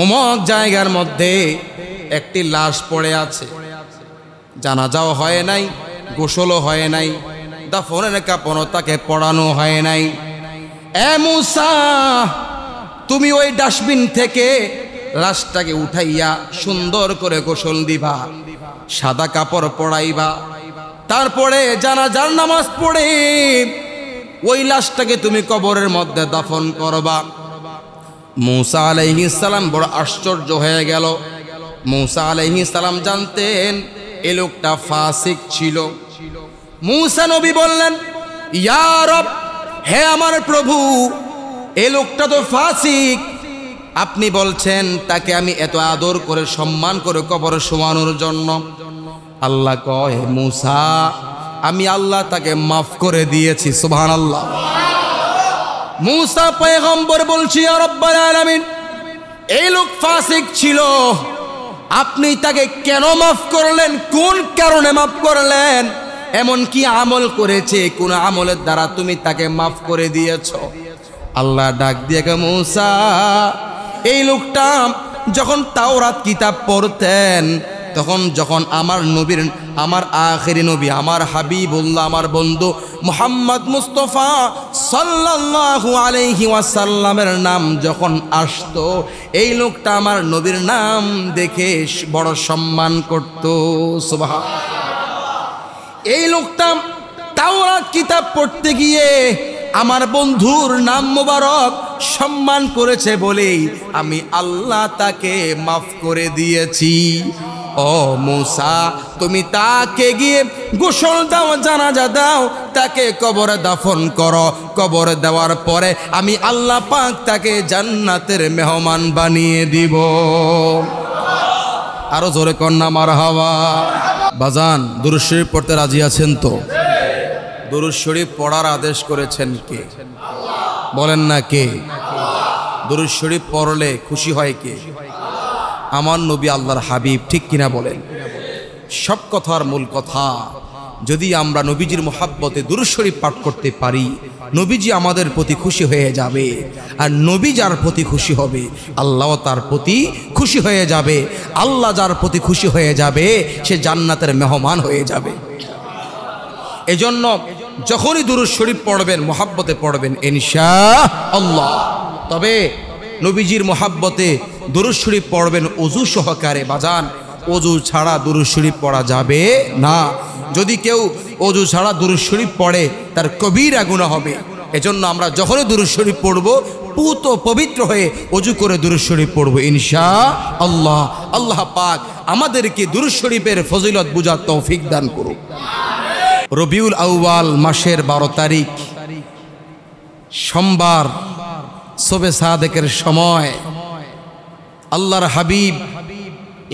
অমুক জায়গার মধ্যে একটি লাশ পড়ে আছে, জানাজাও হয় নাই, গোসলও হয় নাই, দাফনের কাপড়ও তাকে পড়ানো হয় নাই। এ মুসা তুমি ওই ডাস্টবিন থেকে লাশটাকে উঠাইয়া সুন্দর করে গোসল দিবা, সাদা কাপড় পরাইবা, তারপরে জানাজার নামাজ পড়ে ওই লাশটাকে তুমি কবরের মধ্যে দাফন করবা। মুসা আলাইহিস সালাম বড় আশ্চর্য হয়ে গেল। মুসা আলাইহিস সালাম জানতেন এই লোকটা ফাসিক ছিল। মুসা নবী বললেন ইয়া রব, হে আমার প্রভু, এই লোকটা তো ফাসিক, আপনি বলছেন তাকে আমি এত আদর করে সম্মান করে কবরে শোয়ানোর জন্য। আল্লাহ কয় মুসা আমি আল্লাহ তাকে মাফ করে দিয়েছি। সুবহানাল্লাহ। মূসা পয়গম্বর বলছি, ইয়া রাব্বাল আলামিন, এই লোক ফাসিক ছিল, আপনি তাকে কেন মাফ করলেন? কোন কারণে মাফ করলেন? এমন কি আমল করেছে, কোন আমলের দ্বারা তুমি তাকে মাফ করে দিয়েছ? আল্লাহ ডাক দিয়ে কে, মূসা, এই লোকটা যখন তাওরাত কিতাব পড়তেন, তখন যখন আমার নবীর, আমার আখিরি নবী, আমার হাবিবুল্লাহ, আমার বন্ধু মুহাম্মদ মুস্তাফা সাল্লাল্লাহু আলাইহি ওয়াসাল্লামের নাম যখন আসতো, এই লোকটা আমার নবীর নাম দেখে বড় সম্মান করত। সুবহানাল্লাহ। এই লোকটা তাওরাত কিতাব পড়তে গিয়ে আমার বন্ধুর নাম মোবারক সম্মান করেছে বলেই আমি আল্লাহ তাকে মাফ করে দিয়েছি। ও মূসা, তুমি তাকে গিয়ে গোসল দাও, জানাজা দাও, তাকে কবরে দাফন করো। কবরে দেওয়ার পরে আমি আল্লাহ পাক তাকে জান্নাতের মেহমান বানিয়ে দিব। আরো জোরে কন্যা মারহাবা। বাজান, দুরূদ শরীফ পড়তে রাজি আছেন তো? দুরূদ শরীফ পড়ার আদেশ করেছেন কে? বলেন না কে? দুরূদ শরীফ পড়লে খুশি হয় কে? আমার নবী, আল্লাহর হাবিব, ঠিক কিনা বলেন? সব কথার মূল কথা, যদি আমরা নবীজির মুহাব্বতে দুরূদ শরীফ পাঠ করতে পারি, নবীজি আমাদের প্রতি খুশি হয়ে যাবে। আর নবী যার প্রতি খুশি হবে, আল্লাহ তার প্রতি খুশি হয়ে যাবে। আল্লাহ যার প্রতি খুশি হয়ে যাবে, সে জান্নাতের মেহমান হয়ে যাবে। এজন্য যখনই দুরূদ শরীফ পড়বেন, মুহাব্বতে পড়বেন ইনশাআল্লাহ। তবে নবীজির মুহাব্বতে দুরূদ শরীফ পড়বেন ওযু সহকারে। বাজান, ওযু ছাড়া দুরূদ শরীফ পড়া যাবে না। যদি কেউ ওযু ছাড়া দুরূদ শরীফ পড়ে, তার কবিরা গুনাহ হবে। এজন্য আমরা যখনই দুরূদ শরীফ পড়ব, পুত পবিত্র হয়ে ওযু করে দুরূদ শরীফ পড়ব ইনশাআল্লাহ। আল্লাহ পাক আমাদেরকে দুরূদ শরীফের ফজিলত বুঝার তৌফিক দান করুন। রবিউল আউয়াল মাসের 12 তারিখ সোমবার, শবে সাদেকের সময়, আল্লাহর হাবিব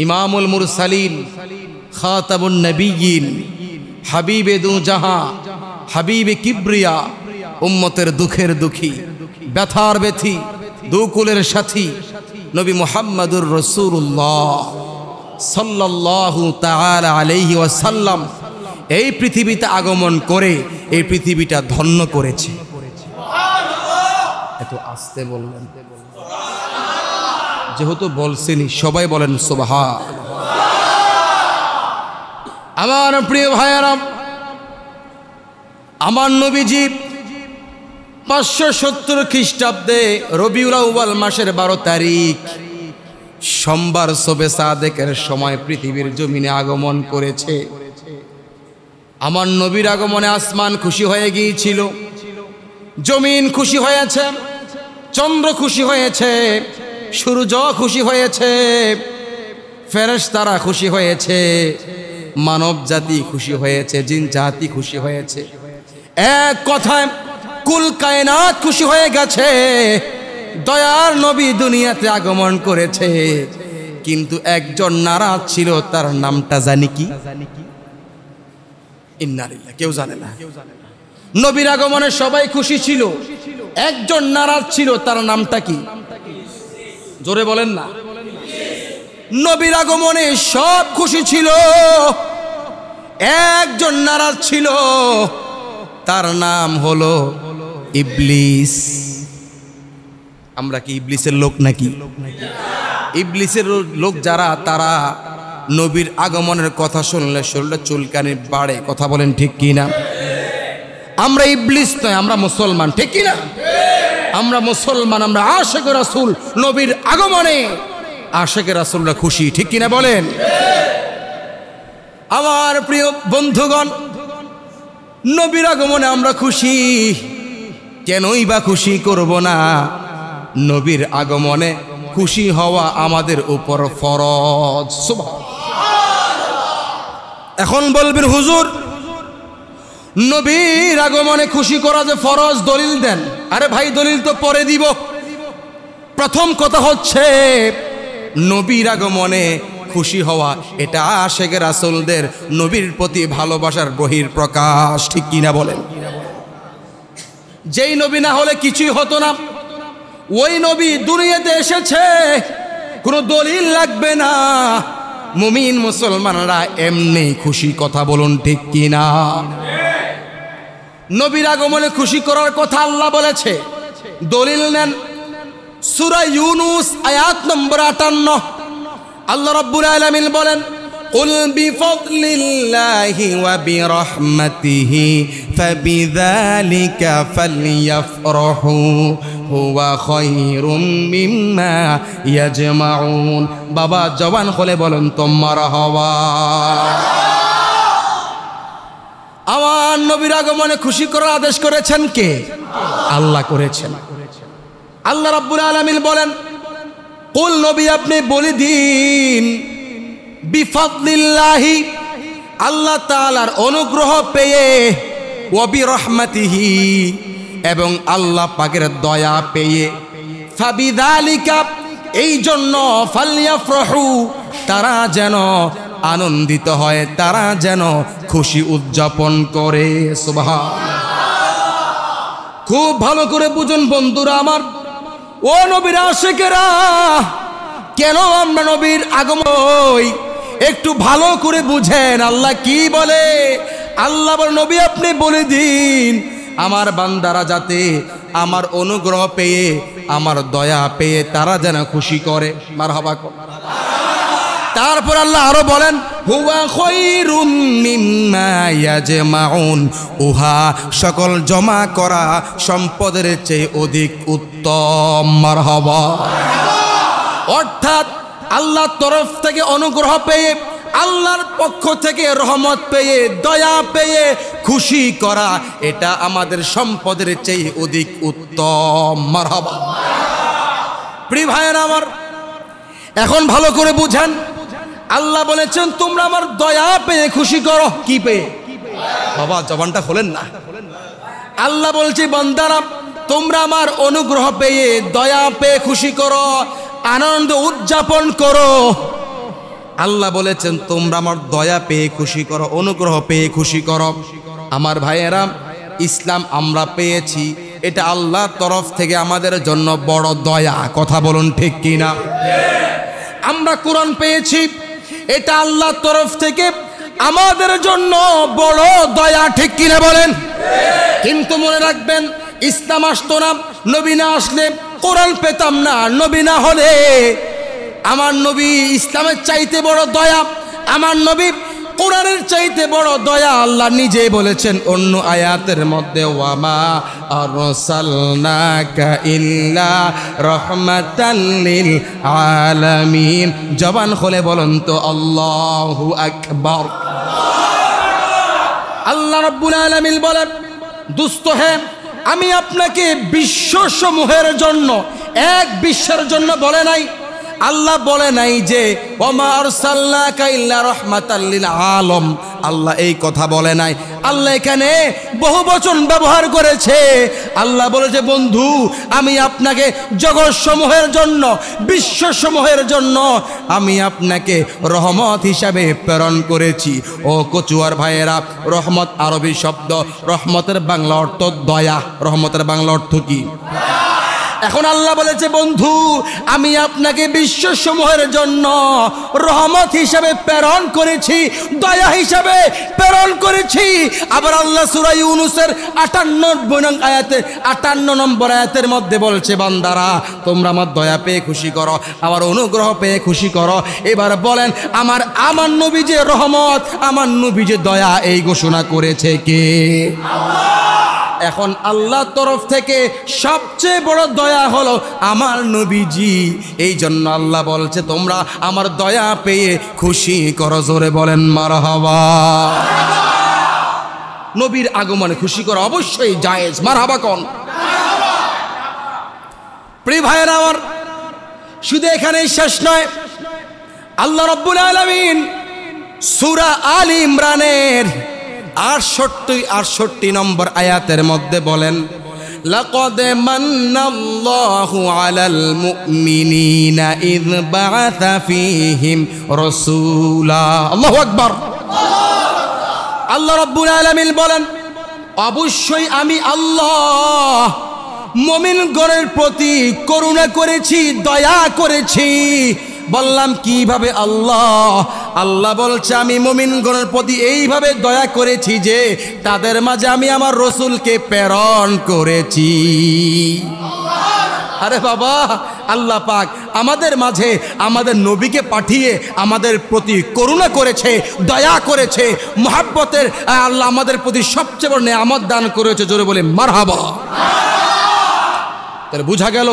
ইমামুল মুরসালিন, খাতামুন নবিয়্যিন, হাবিবে দু জাহাঁ, হাবিবে কিবরিয়া, উম্মতের দুঃখের দুঃখী, ব্যথার ব্যথী, দুকুলের সাথী নবী মুহাম্মদুর রাসূলুল্লাহ সাল্লাল্লাহু তাআলা আলাইহি ওয়াসাল্লাম এই পৃথিবীতে আগমন করে এই পৃথিবীটা ধন্য করেছে। এত আস্তে বললেন, যেহেতু বলছেনি সবাই বলেন সুবহানাল্লাহ। আমার প্রিয় ভাইয়ারা, আমার নবীজি 570 খ্রিস্টাব্দে রবিউল আউয়াল মাসের 12 তারিখ সোমবার শবে সাদেকের সময় পৃথিবীর জমিনে আগমন করেছে। আমার নবীর আগমনে আসমান খুশি হয়ে গিয়েছিল, জমিন খুশি হয়েছে, চন্দ্র খুশি হয়েছে, সূর্য খুশি হয়েছে, ফেরেশতারা খুশি হয়েছে, মানব জাতি খুশি হয়েছে, জিন জাতি খুশি হয়েছে। এক কথায় কুল কায়নাত খুশি হয়ে গেছে, দয়ার নবী দুনিয়াতে আগমন করেছে। কিন্তু একজন নারাজ ছিল, তার নামটা জানি কি? ইন্নালিল্লাহ, কেউ জানে না। নবীর আগমনে সবাই খুশি ছিল, একজন নারাজ ছিল, তার নামটা কি? জোরে বলেন না। নবীর আগমনে সব খুশি ছিল, একজন নারাজ ছিল, তার নাম হলো ইবলিস। আমরা কি ইবলিসের লোক নাকি? ইবলিসের লোক যারা, তারা নবীর আগমনের কথা শুনলে শরীরে চুলকানি বাড়ে। কথা বলেন ঠিক কি না? আমরা ইবলিস নয়, আমরা মুসলমান, ঠিক কি না? আমরা মুসলমান, আমরা আশিক রাসূল। নবীর আগমনে আশিক রাসূলরা খুশি, ঠিক কি না বলেন? আমার প্রিয় বন্ধুগণ, নবীর আগমনে আমরা খুশি, কেনই বা খুশি করব না? নবীর আগমনে খুশি হওয়া আমাদের উপর ফরজ। এখন বলবেন হুজুর, নবীর আগমনে খুশি করা যে ফরজ, দলিল দেন। আরে ভাই, দলিল তো পরে দিব। প্রথম কথা হচ্ছে, নবীর আগমনে খুশি হওয়া এটা আশিক রাসূলদের নবীর প্রতি ভালোবাসার বহিঃপ্রকাশ, ঠিক কিনা বলেন? যেই নবী না হলে কিছুই হতো না, ওই নবী দুনিয়াতে এসেছে, কোনো দলিল লাগবে না। মুমিন মুসলমানরা এমনি খুশি, কথা বলুন ঠিক কিনা? নবীর আগমনে খুশি করার কথা আল্লাহ বলেছে, দলিল নেন। সূরা ইউনূস আয়াত নম্বর 58 আল্লাহ রাব্বুল আলামিন বলেন, কুল বিফাদলিল্লাহি ওয়া বিরহমাতিহি ফাবিযালিকা ফালইফরাহু হুয়া খায়রুম মিম্মা ইয়াজমাউন। বাবা জবান খুলে বলেন তো মারহাবা। আমার নবীর আগমনে খুশি করার আদেশ করেছেন কে? আল্লাহ করেছেন। আল্লাহ রাব্বুল আলামিন বলেন, কুল নবী আপনি বলে দিন, বিফাদলিল্লাহি আল্লাহ তাআলার অনুগ্রহ পেয়ে, ওয়া বিরহমাতিহি এবং আল্লাহ পাকের দয়া পেয়ে, ফাবিযালিকা এই জন্য, ফালইফরাহু তারা যেন আনন্দিত হয়, তারা যেন খুশি উদযাপন করে। সুবহানাল্লাহ। খুব ভালো করে বুঝুন বন্ধুরা আমার, ও নবীর আশিকেরা, কেন আমরা নবীর আগমন একটু ভালো করে বুঝেন। আল্লাহ কি বলে? আল্লাহ বলে, নবী আপনি বলে দিন আমার বান্দারা যাতে আমার অনুগ্রহ পেয়ে, আমার দয়া পেয়ে তারা যেন খুশি করে। মারহাবা। তারপর আল্লাহ আরো বলেন, হুয়া খায়রুম মিম্মা ইয়াজমাউন, উহা সকল জমা করা সম্পদের চেয়ে অধিক উত্তম। মারহাবা। অর্থাৎ আল্লাহর তরফ থেকে অনুগ্রহ পেয়ে, আল্লাহর পক্ষ থেকে রহমত পেয়ে, দয়া পেয়ে খুশি করা, এটা আমাদের সম্পদের চেয়ে অধিক উত্তম। মারহাবা। প্রিয় ভাইয়েরা আমার, এখন ভালো করে বুঝেন। আল্লাহ বলেছেন তোমরা আমার দয়া পেয়ে খুশি করো। কি পেয়ে? বাবা জবানটা খোলেন না। আল্লাহ বলছে বান্দারা তোমরা আমার অনুগ্রহ পেয়ে, দয়া পেয়ে খুশি করো, আনন্দ উদযাপন করো। আল্লাহ বলেছেন তোমরা আমার দয়া পেয়ে খুশি করো, অনুগ্রহ পেয়ে খুশি করো। আমার ভাইয়েরা, ইসলাম আমরা পেয়েছি, এটা আল্লাহর তরফ থেকে আমাদের জন্য বড় দয়া। কথা বলুন ঠিক কিনা? আমরা কোরআন পেয়েছি, এটা আল্লাহর তরফ থেকে আমাদের জন্য বড় দয়া। ঠিক কিনা বলেন? কিন্তু মনে রাখবেন, ইসলাম আসতো না, নবী না আসলে কোরআন পেতাম না। নবী না হলে আমার নবী ইসলামের চাইতে বড় দয়া, আমার নবী কোরআনের চাইতে বড় দয়া। আল্লাহ নিজে বলেছেন অন্য আয়াতের মধ্যে, ওয়ামা আরসালনাকা ইল্লা রাহমাতাল লিল আলামিন। জবান খুলে বলুন তো আল্লাহু আকবার। আল্লাহ রাব্বুল আলামিন বলেন, দুস্থ হে, আমি আপনাকে বিশ্বসমূহের জন্য, এক বিশ্বের জন্য বলে নাই। আল্লাহ বলে নাই যে ওমা আরসালনাকা ইল্লা রাহমাতাল লিল আলাম, আল্লাহ এই কথা বলে নাই। আল্লাহ এখানে বহু বচন ব্যবহার করেছে। আল্লাহ বলেছে, বন্ধু আমি আপনাকে জগৎসমূহের জন্য, বিশ্বসমূহের জন্য আমি আপনাকে রহমত হিসাবে প্রেরণ করেছি। ও কচুয়ার ভাইয়েরা, রহমত আরবি শব্দ, রহমতের বাংলা অর্থ দয়া। রহমতের বাংলা অর্থ কি? এখন আল্লাহ বলেছে, বন্ধু আমি আপনাকে বিশ্বসমূহের জন্য রহমত হিসাবে প্রেরণ করেছি, দয়া হিসাবে প্রেরণ করেছি। আবার আল্লাহ সূরা ইউনূসের 58 নম্বর আয়াতের মধ্যে বলছে, বান্দারা তোমরা আমার দয়া পেয়ে খুশি করো, আমার অনুগ্রহ পেয়ে খুশি করো। এবার বলেন, আমার নবী যে রহমত, আমার নবী যে দয়া, এই ঘোষণা করেছে কে? আল্লাহ। এখন আল্লাহর তরফ থেকে সবচেয়ে বড় দয়া হলো আমার নবীজি। এই জন্য আল্লাহ বলছে তোমরা আমার দয়া পেয়ে খুশি করো। জোরে বলেন মারহাবা। নবীর আগমনে খুশি করা অবশ্যই জায়েজ। মারহাবা কোন? প্রিয় ভাইয়েরা আমার, শুধু এখানেই শেষ নয়। আল্লাহ রাব্বুল আলামিন সূরা আলী ইমরানের 68 নম্বর আয়াতের মধ্যে বলেন, লাকাদ মান্নাল্লাহু আলাল মুমিনিনা ইয বাআসা ফীহিম রাসূলা। আল্লাহু আকবার। আল্লাহ রাব্বুল আলামিন বলেন, অবশ্যই আমি আল্লাহ মুমিনগণের প্রতি করুণা করেছি, দয়া করেছি। বললাম কিভাবে আল্লাহ? আল্লাহ বলছে আমি মুমিনগণের প্রতি এইভাবে দয়া করেছি যে তাদের মাঝে আমি আমার রসুলকে প্রেরণ করেছি। আরে বাবা, আল্লাহ পাক আমাদের মাঝে আমাদের নবীকে পাঠিয়ে আমাদের প্রতি করুণা করেছে, দয়া করেছে, মুহাব্বতের আল্লাহ আমাদের প্রতি সবচেয়ে বড় নেয়ামত দান করেছে। জোরে বলে মারহাবা। তাহলে বোঝা গেল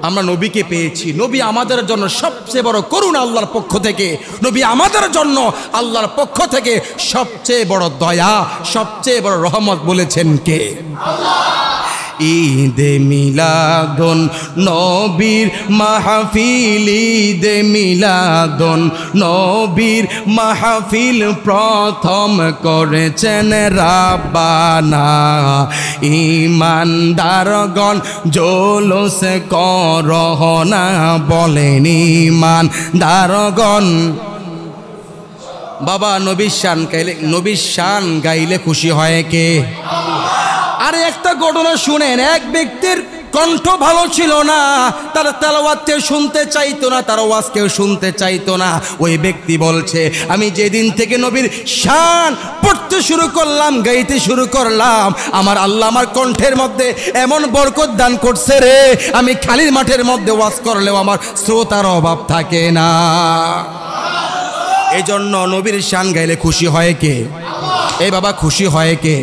আমরা নবীকে পেয়েছি। নবী আমাদের জন্য সবচেয়ে বড় করুণা আল্লাহর পক্ষ থেকে। নবী আমাদের জন্য আল্লাহর পক্ষ থেকে সবচেয়ে বড় দয়া, সবচেয়ে বড় রহমত বলেছেন কে? ঈদে মিলাদুন নবীর মাহফিল, ঈদে মিলাদুন নবীর মাহফিল প্রথম করেছেন রাব্বানা। ঈমানদারগণ জোলুস করহনা, বলেন ঈমানদারগণ। বাবা, নবীর শান গাইলে খুশি হয় কে? আরে একটা ঘটনা শুনেন। এক ব্যক্তির কণ্ঠ ভালো ছিল না, তার তেলাওয়াত কেউ শুনতে চাইতো না, তার ওয়াজ কেউ শুনতে চাইতো না। ওই ব্যক্তি বলছে আমি যেদিন থেকে নবীর শান পড়তে শুরু করলাম, গাইতে শুরু করলাম, আমার আল্লাহ আমার কণ্ঠের মধ্যে এমন বরকত দান করছে রে, আমি খালির মাঠের মধ্যে ওয়াজ করলেও আমার শ্রোতার অভাব থাকে না। এজন্য নবীর শান গাইলে খুশি হয় কে? এই বাবা, খুশি হয় কে?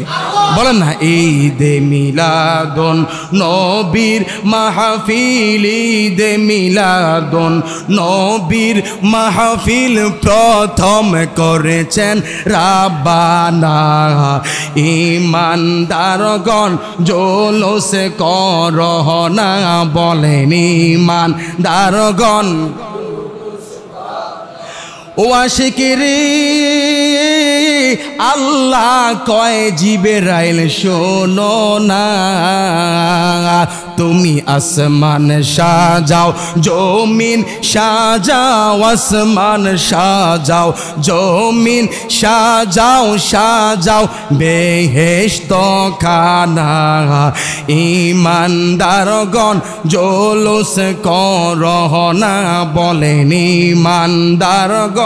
বলেন না। ঈদে মিলাদুন নবীর মাহফিল, ঈদে মিলাদুন নবীর মাহফিল প্রথম করেছেন রাব্বানা। ঈমানদারগণ জোলুস করহনা, বলেন ঈমানদারগণ। ও আশিকিরে আল্লাহ কয় জিবরাইল শোনো না, তুমি আসমান সাজাও, জমিন সাজাও, আসমান সাজাও, জমিন সাজাও, সাজাও বেহেশত খানা। ঈমানদারগণ জোলুস করহনা, বলেন ঈমানদারগণ।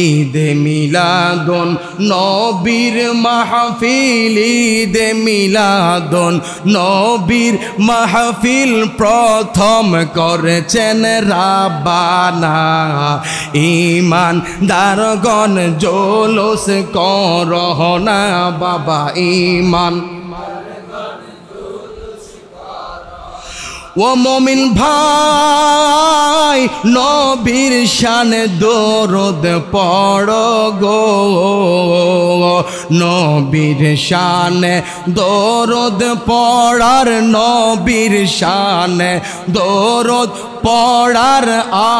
ঈদে মিলাদুন নবীর মাহফিল, ঈদে মিলাদুন নবীর মাহফিল প্রথম করেছেন রাব্বানা। ঈমানদারগণ জোলুস করহনা, বাবা ঈমান। ও মুমিন ভাই, নবীর শানে দরুদ পড়ো গো, নবীর শানে দরুদ পড়ার, নবীর শানে দরুদ পড়ার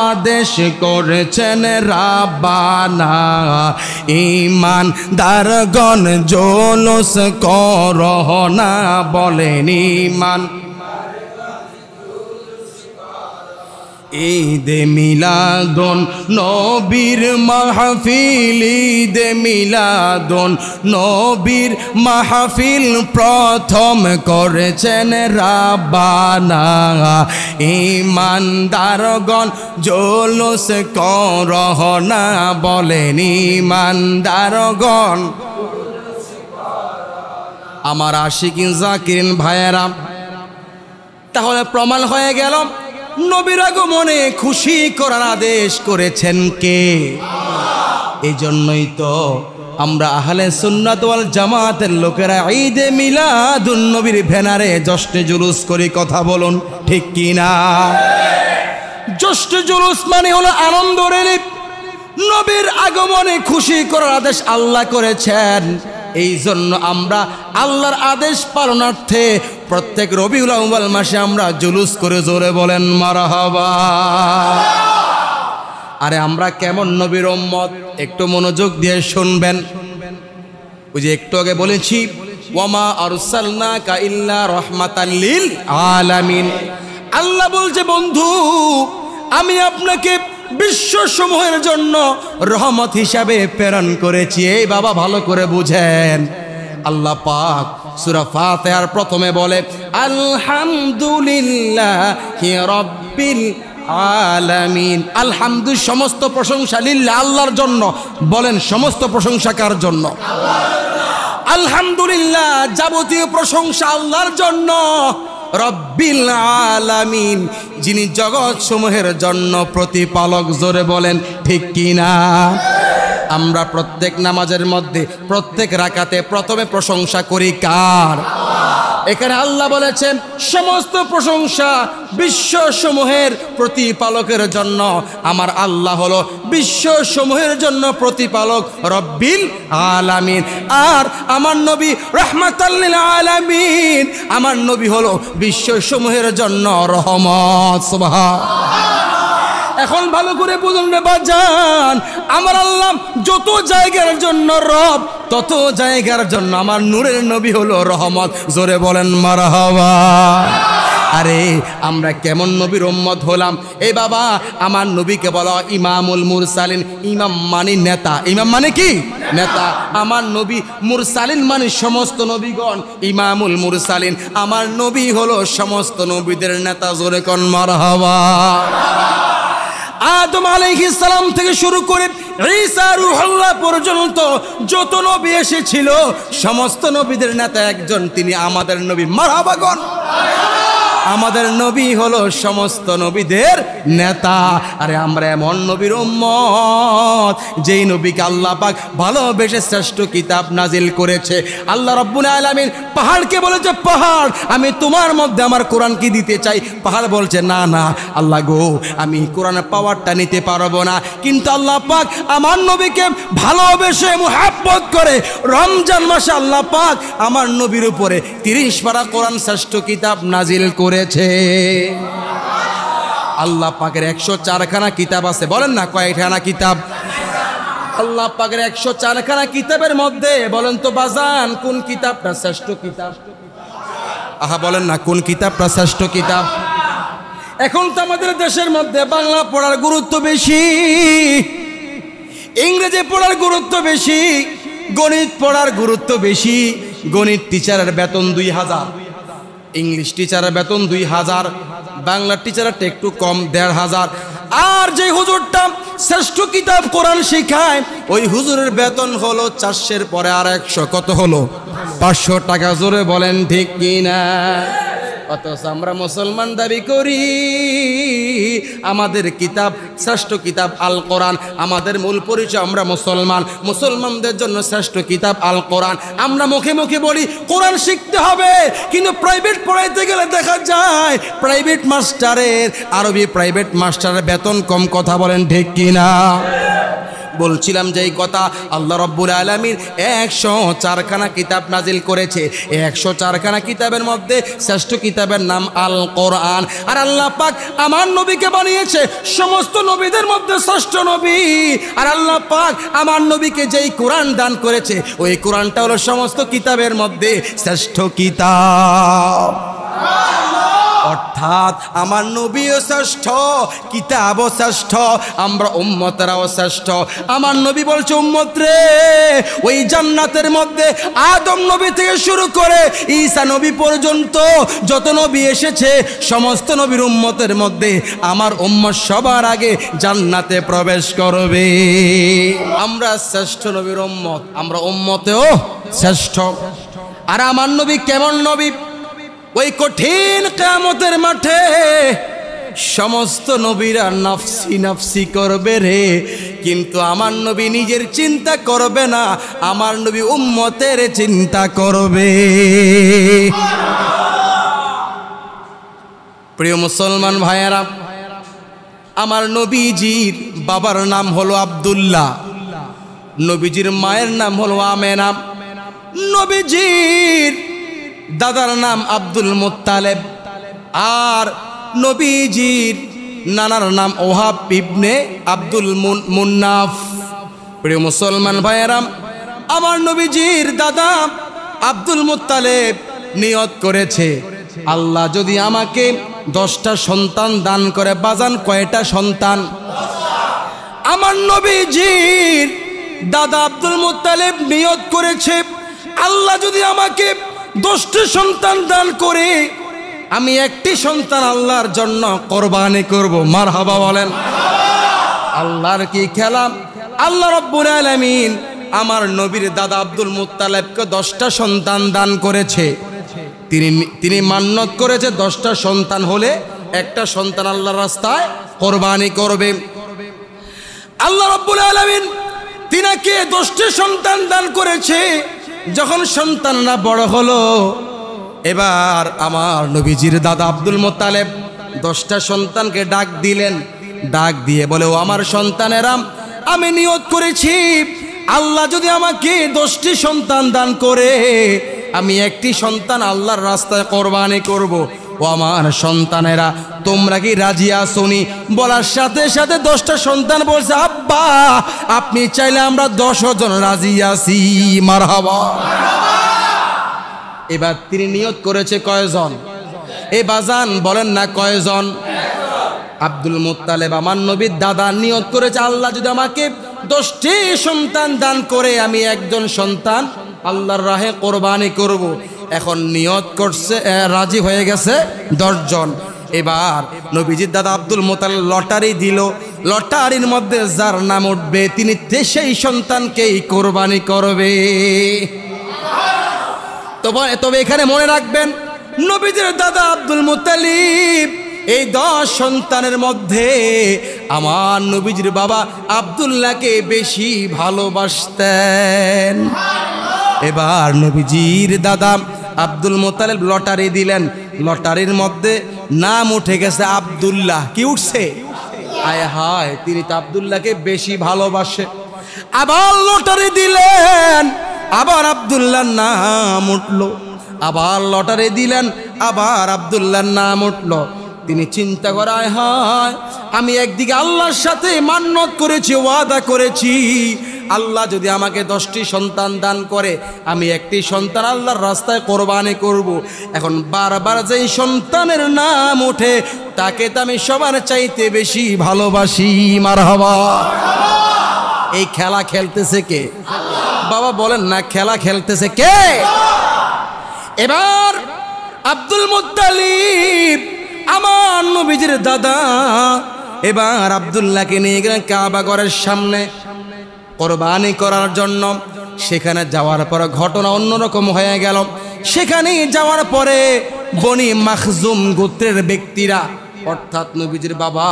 আদেশ করেছেন রাব্বানা। ঈমানদারগণ জোলুস করহনা, বলেন ঈমান। ঈদে মিলাদুন নবীর মাহফিল, ঈদে মিলাদুন নবীর মাহফিল প্রথম করেছেন রাব্বানা। ঈমানদারগণ জোলুস করহনা, বলেন ঈমানদারগণ। আমার আশিকিন জাকিরিন ভাইয়েরা, তাহলে প্রমাণ হয়ে গেল নবীর আগমনে খুশি করার আদেশ করেছেন কে? এই জন্যই তো আমরা আহলে সুন্নাত ওয়াল জামাতের লোকেরা ঈদে মিলাদুন নবীর ব্যানারে জশ্নে জুলুস করি। কথা বলুন ঠিক কি না? জশ্নে জুলুস মানে হলো আনন্দের ঈদ। নবীর আগমনে খুশি করার আদেশ আল্লাহ করেছেন। এই জন্য আমরা আল্লাহর আদেশ পালনার্থে প্রত্যেক রবিউল আউয়াল মাসে আমরা জুলুস করে, জোরে বলেন মারহাবা। আরে আমরা কেমন নবীর উম্মত একটু মনোযোগ দিয়ে শুনবেন। ওই যে একটু আগে বলেছি ওয়ামা আরসালনাকা ইল্লা রাহমাতাল লিল আলামিন। আল্লাহ বলছে বন্ধু, আমি আপনাকে বিশ্বসমূহের জন্য রহমত হিসাবে প্রেরণ করেছি। এই বাবা ভালো করে বুঝেন, আল্লাহ পাক সূরা ফাতিহার প্রথমে বলে আলহামদুলিল্লাহি রাব্বিল আলামিন। আলহামদু সমস্ত প্রশংসা, লিল্লাহ আল্লাহর জন্য। বলেন সমস্ত প্রশংসা কার জন্য? আলহামদুলিল্লাহ যাবতীয় প্রশংসা আল্লাহর জন্য। রব্বিল আলামিন যিনি জগৎ সমূহের জন্য প্রতিপালক। জোরে বলেন ঠিক কিনা? আমরা প্রত্যেক নামাজের মধ্যে প্রত্যেক রাকাতে প্রথমে প্রশংসা করি কার? এখানে আল্লাহ বলেছেন সমস্ত প্রশংসা বিশ্বসমূহের প্রতিপালকের জন্য। আমার আল্লাহ হলো বিশ্বসমূহের জন্য প্রতিপালক, রব্বিল আলামিন। আর আমার নবী রাহমাতাল লিল আলামিন, আমার নবী হলো বিশ্বসমূহের জন্য রহমত। সুবহান। এখন ভালো করে বুঝুন রে বাজান, আমার আল্লাহ যত জায়গার জন্য রব, তত জায়গার জন্য আমার নূরের নবী হলো রহমত। জোরে বলেন মারহাবা। আরে আমরা কেমন নবীর উম্মত হলাম? এই বাবা, আমার নবীকে বলা ইমামুল মুরসালিন। ইমাম মানে নেতা। ইমাম মানে কি? নেতা। আমার নবী মুরসালিন মানে সমস্ত নবীগণ। ইমামুল মুরসালিন, আমার নবী হলো সমস্ত নবীদের নেতা। জোরে কোন মারহাবা। আদম আলাইহিস সালাম থেকে শুরু করে ঈসা রূহুল্লাহ পর্যন্ত যত নবী এসেছিল, সমস্ত নবীদের নেতা একজন, তিনি আমাদের নবী। মারহাবা গণ। আমাদের নবী হলো সমস্ত নবীদের নেতা। আরে আমরা এমন নবীর উম্মত যেই নবীকে আল্লাহ পাক ভালোবেসে শ্রেষ্ঠ কিতাব নাজিল করেছে। আল্লাহ রাব্বুল আলামিন পাহাড়কে বলেছে, পাহাড় আমি তোমার মধ্যে আমার কোরআন কি দিতে চাই। পাহাড় বলছে না না আল্লাহ গো, আমি কোরআনের পাওয়ারটা নিতে পারবো না। কিন্তু আল্লাহ পাক আমার নবীকে ভালোবেসে মুহাব্বত করে রমজান মাসে আল্লাহ পাক আমার নবীর উপরে 30 পারা কোরআন শ্রেষ্ঠ কিতাব নাজিল করেছে। আল্লাহ পাকের 104খানা কিতাব আছে। বলেন না কয়খানা কিতাব? আল্লাহ পাকের 104খানা কিতাবের মধ্যে বলেন তো বাজান, কোন কিতাবটা শ্রেষ্ঠ কিতাব? আহা বলেন না কোন কিতাবটা শ্রেষ্ঠ কিতাব? এখন তো আমাদের দেশের মধ্যে বাংলা পড়ার গুরুত্ব বেশি, ইংরেজি পড়ার গুরুত্ব বেশি, গণিত পড়ার গুরুত্ব বেশি। গণিত টিচারের বেতন 2000, ইংলিশ টিচারের বেতন 2000, বাংলা টিচারটা একটু কম 1500। আর যে হুজুরটা শ্রেষ্ঠ কিতাব কোরআন শেখায়, ওই হুজুরের বেতন হলো 400-এর পরে আর 100। কত হলো? 500 টাকা। জোরে বলেন ঠিক কিনা? অথচ আমরা মুসলমান দাবি করি, আমাদের কিতাব শ্রেষ্ঠ কিতাব আল কোরআন। আমাদের মূল পরিচয় আমরা মুসলমান, মুসলমানদের জন্য শ্রেষ্ঠ কিতাব আল কোরআন। আমরা মুখে মুখে বলি কোরআন শিখতে হবে, কিন্তু প্রাইভেট পড়াইতে গেলে দেখা যায় প্রাইভেট মাস্টারের, আরবি প্রাইভেট মাস্টারের বেতন কম। কথা বলেন ঠিক কিনা? বলছিলাম যে এই কথা, আল্লাহ রাব্বুল আলামিন 104খানা কিতাব নাজিল করেছে। 104খানা কিতাবের মধ্যে শ্রেষ্ঠ কিতাবের নাম আল কোরআন। আর আল্লাহ পাক আমার নবীকে বানিয়েছে সমস্ত নবীদের মধ্যে শ্রেষ্ঠ নবী। আর আল্লাহ পাক আমার নবীকে যেই কোরআন দান করেছে, ওই কোরআনটা হলো সমস্ত কিতাবের মধ্যে শ্রেষ্ঠ কিতাব। অর্থাৎ আমার নবীও শ্রেষ্ঠ, কিতাবও শ্রেষ্ঠ, আমরা উম্মতেরাও শ্রেষ্ঠ। আমার নবী বলছে, উম্মত রে, ওই জান্নাতের মধ্যে আদম নবী থেকে শুরু করে ঈসা নবী পর্যন্ত যত নবী এসেছে, সমস্ত নবীর উম্মতের মধ্যে আমার উম্মত সবার আগে জান্নাতে প্রবেশ করবে। আমরা শ্রেষ্ঠ নবীর উম্মত, আমরা উম্মতেও শ্রেষ্ঠ। আর আমার নবী কেমন নবী? ওই কঠিন কিয়ামতের মাঠে সমস্ত নবীরা নফসি নফসি করবে রে, কিন্তু আমার নবী নিজের চিন্তা করবে না, আমার নবী উম্মতের চিন্তা করবে। প্রিয় মুসলমান ভাইয়েরা, আমার নবীজির বাবার নাম হলো আব্দুল্লাহ, নবীজির মায়ের নাম হলো আমেনা, নবীজির দাদার নাম আব্দুল মুত্তালেব, আর নবীজির নানার নাম ওহাব ইবনে আব্দুল মুন্নাফ। প্রিয় মুসলমান ভাইয়েরা, আমার নবীজির দাদা আব্দুল মুত্তালেব নিয়ত করেছে, আল্লাহ যদি আমাকে 10টা সন্তান দান করে, বাজান কয়টা সন্তান? আমার নবীজির দাদা আব্দুল মুত্তালিব নিয়ত করেছে, আল্লাহ যদি আমাকে 10টি সন্তান দান করে আমি একটি সন্তান আল্লাহর জন্য কোরবানি করব। মারহাবা বলেন। আল্লাহর কি খেলা! আল্লাহ রাব্বুল আলামিন আমার নবীর দাদা আব্দুল মুত্তালিবকে 10টা সন্তান দান করেছে। তিনি মান্নত করেছে 10টা সন্তান হলে একটা সন্তান আল্লাহর রাস্তায় কোরবানি করবে। আল্লাহ রাব্বুল আলামিন তিনাকে 10টি সন্তান দান করেছে। যখন সন্তানরা বড় হলো, এবার আমার নবীজির দাদা আব্দুল মুত্তালিব 10টা সন্তানকে ডাক দিলেন। ডাক দিয়ে বলে, ও আমার সন্তানেরা, আমি নিয়ত করেছি আল্লাহ যদি আমাকে 10টি সন্তান দান করে আমি একটি সন্তান আল্লাহর রাস্তায় কোরবানি করব। ও আমার সন্তানেরা, তোমরা কি রাজি আসোনি? বলার সাথে সাথে 10টা সন্তান বলছে, আব্বা আপনি চাইলে আমরা 10 জন রাজি আছি। মারহাবা। এবার তিনি নিয়ত করেছে কয়জন? এ বাজান বলেন না কয়জন? আব্দুল মুত্তালিব আমার নবীর দাদা নিয়ত করেছে, আল্লাহ যদি আমাকে 10টি সন্তান দান করে আমি একজন সন্তান আল্লাহর রাহে কোরবানি করব। এখন নিয়ত করছে, রাজি হয়ে গেছে 10 জন। এবার নবীজির দাদা আব্দুল মুত্তালিব লটারি দিল। লটারির মধ্যে যার নাম উঠবে তিনি সেই সন্তানকেই কোরবানি করবে। তবে এখানে মনে রাখবেন, নবীজির দাদা আব্দুল মুত্তালিব এই 10 সন্তানের মধ্যে আমার নবীজির বাবা আব্দুল্লাহকে বেশি ভালোবাসতেন। এবার নবীজির দাদা আব্দুল মুত্তালিব লটারি দিলেন। লটারির মধ্যে নাম উঠে গেছে আব্দুল্লাহ। কি উঠছে? আয় হায়, তিনি তো আব্দুল্লাহকে বেশি ভালোবাসে। আবার লটারি দিলেন, আবার আব্দুল্লাহর নাম উঠল। আবার লটারি দিলেন, আবার আব্দুল্লাহর নাম উঠল। তিনি চিন্তা করায়, হয় আমি একদিকে আল্লাহর সাথে মান্নত করেছি, ওয়াদা করেছি আল্লাহ যদি আমাকে 10টি সন্তান দান করে আমি একটি সন্তান আল্লাহর রাস্তায় কোরবানি করব। এখন বারবার যেই সন্তানের নাম ওঠে তাকে তো আমি সবার চাইতে বেশি ভালোবাসি। মারহাবা। এই খেলা খেলতেছে কে? বাবা বলেন না, খেলা খেলতেছে কে? এবার আব্দুল মুত্তালিব আমার নবীজির দাদা এবার আব্দুল্লাহকে নিয়ে গেলেন কাবা ঘরের সামনে কোরবানি করার জন্য। সেখানে যাওয়ার পর ঘটনা অন্যরকম হয়ে গেল। সেখানে যাওয়ার পরে বনি মাখজুম গোত্রের ব্যক্তিরা, অর্থাৎ নবীজির বাবা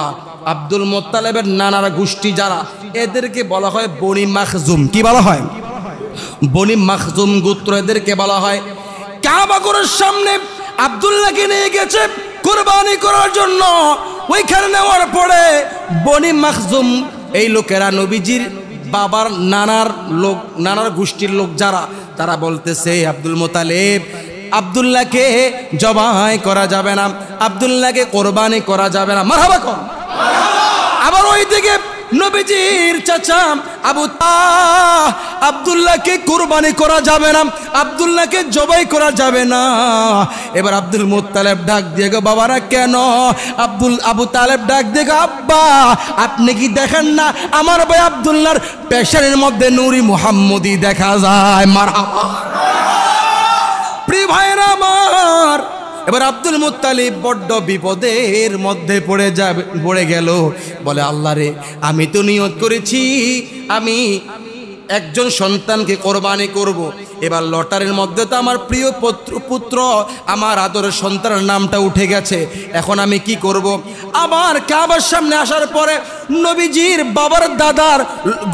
আব্দুল মুত্তালিবের নানার গোষ্ঠী যারা, এদেরকে বলা হয় বনি মাখজুম। কি বলা হয়? বনি মাখজুম গোত্র এদেরকে বলা হয়। কাবা ঘরের সামনে আব্দুল্লাহকে নিয়ে গেছে কোরবানি করার জন্য। ওইখানে নেওয়ার পরে বনি মাখজুম এই লোকেরা নবীজির বাবার নানার গোষ্ঠীর লোক যারা, তারা বলতেছে আব্দুল মুত্তালিব আব্দুল্লাহকে জবাই করা যাবে না, আব্দুল্লাহকে কোরবানি করা যাবে না। মারহাবা কর। আবার ওইদিকে নবীজির চাচা আব্দুল্লাহকে কোরবানি করা যাবে না, আব্দুল্লাহকে জবাই করা যাবে না। এবার আব্দুল মুত্তালিব ডাক দিয়ে গো, বাবারা কেন? আবু তালেব ডাক দিয়ে গো, আব্বা আপনি কি দেখেন না আমার ভাই আব্দুল্লাহর পেশারের মধ্যে নূরি মুহাম্মদি দেখা যায়। মারহাবা। প্রিয় ভাইরা আমার, এবার আব্দুল মুত্তালিব বড্ড বিপদের মধ্যে পড়ে গেল। বলে, আল্লাহ রে, আমি তো নিয়ত করেছি আমি একজন সন্তানকে কোরবানি করব। এবার লটারির মধ্যে তো আমার প্রিয় পুত্র আমার আদরের সন্তানের নামটা উঠে গেছে। এখন আমি কি করব? আবার কাবার সামনে আসার পরে নবীজির বাবার দাদার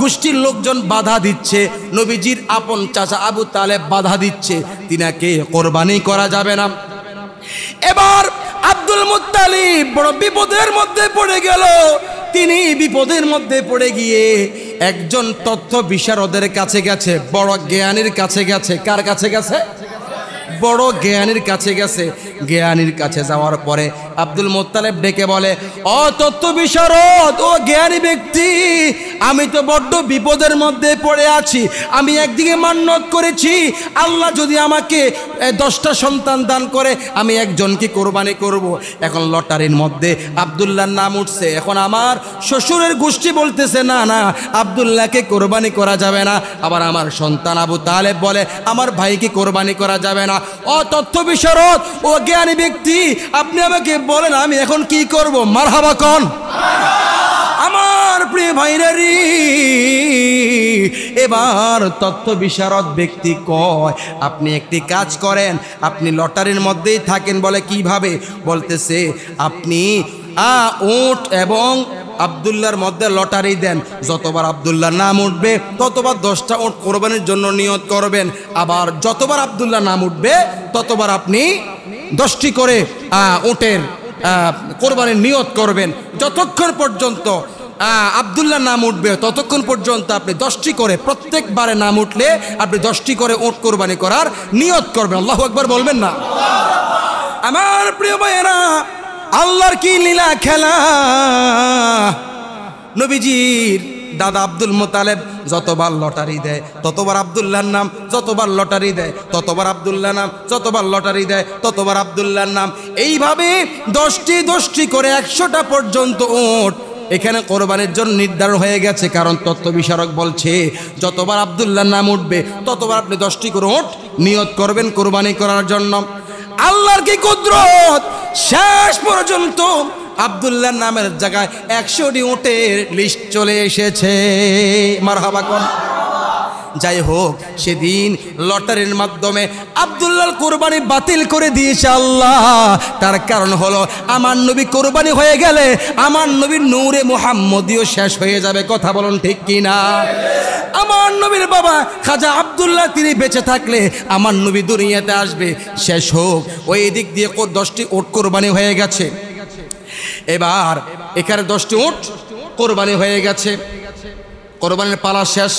গোষ্ঠীর লোকজন বাধা দিচ্ছে, নবীজির আপন চাচা আবু তালেব বাধা দিচ্ছে, তিনাকে কোরবানি করা যাবে না। এবার আব্দুল মুত্তালিব বড় বিপদের মধ্যে পড়ে গেল। তিনি বিপদের মধ্যে পড়ে গিয়ে একজন তথ্য বিশারদের কাছে গেছে, বড় জ্ঞানীর কাছে গেছে। কার কাছে গেছে? বড় জ্ঞানীর কাছে গেছে। জ্ঞানীর কাছে যাওয়ার পরে আব্দুল মোত্তালেব ডেকে বলে, ও তত্ত্ব বিশারদ, ও জ্ঞানী ব্যক্তি, আমি তো বড্ড বিপদের মধ্যে পড়ে আছি। আমি একদিকে মান্যত করেছি, আল্লাহ যদি আমাকে 10টা সন্তান দান করে আমি একজনকে কোরবানি করব। এখন লটারির মধ্যে আব্দুল্লাহর নাম উঠছে। এখন আমার শ্বশুরের গোষ্ঠী বলতেছে না না, আব্দুল্লাহকে কোরবানি করা যাবে না। আবার আমার সন্তান আবু তালেব বলে আমার ভাইকে কোরবানি করা যাবে না। ও তথ্য বিশারদ, ও জ্ঞানী ব্যক্তি, আপনি আমাকে বলেন আমি এখন কি করব? মারহাবা কোন আমার প্রিয় ভাইরারি। এবার তথ্য বিশারদ ব্যক্তি কয়, আপনি একটি কাজ করেন, আপনি লটারির মধ্যেই থাকেন। বলে কিভাবে? বলতেছে আপনি উট এবং আব্দুল্লাহর মধ্যে লটারি দেন, যতবার আব্দুল্লাহর নাম উঠবে ততবার 10টা উট কোরবানির জন্য নিয়ত করবেন। আবার যতবার আব্দুল্লাহর নাম উঠবে ততবার আপনি 10টি করে উটের কোরবানির নিয়ত করবেন। যতক্ষণ পর্যন্ত আব্দুল্লাহর নাম উঠবে ততক্ষণ পর্যন্ত আপনি 10টি করে, প্রত্যেকবারে নাম উঠলে আপনি 10টি করে উট কোরবানি করার নিয়ত করবেন। আল্লাহু আকবার বলবেন না? আমার প্রিয় ভাইয়েরা, আল্লাহর কি লীলা খেলা! নবীজির দাদা আব্দুল মোতালেব যতবার লটারি দেয় ততবার আব্দুল্লাহর নাম, যতবার লটারি দেয় ততবার আব্দুল্লাহর নাম, যতবার লটারি দেয় ততবার আব্দুল্লাহর নাম। এইভাবে 10টি করে 100টা পর্যন্ত উট এখানে কোরবানির জন্য নির্ধারণ হয়ে গেছে। কারণ তত্ত্ব বিশারক বলছে যতবার আব্দুল্লাহর নাম উঠবে ততবার আপনি 10টি করে উট নিয়ত করবেন কোরবানি করার জন্য। আল্লাহর কি কুদরত! শেষ পর্যন্ত আব্দুল্লাহর নামের জায়গায় 100টি উটের লিস্ট চলে এসেছে। মারহাবা কোন। যাই হোক, সেদিন লটারির মাধ্যমে আব্দুল্লাহর কোরবানি বাতিল করে দিয়েছে আল্লাহ। তার কারণ হলো আমার নবী কোরবানি হয়ে গেলে আমার নবীর নূরে মুহাম্মদীও শেষ হয়ে যাবে। কথা বলুন ঠিক কিনা? আমার নবীর বাবা খাজা আব্দুল্লাহ তিনি বেঁচে থাকলে আমার নবী দুনিয়াতে আসবে, শেষ হোক। ওই দিক দিয়ে 10টি উট কোরবানি হয়ে গেছে। এবার এখানে 10টি উট কোরবানি হয়ে গেছে, কোরবানির পালা শেষ।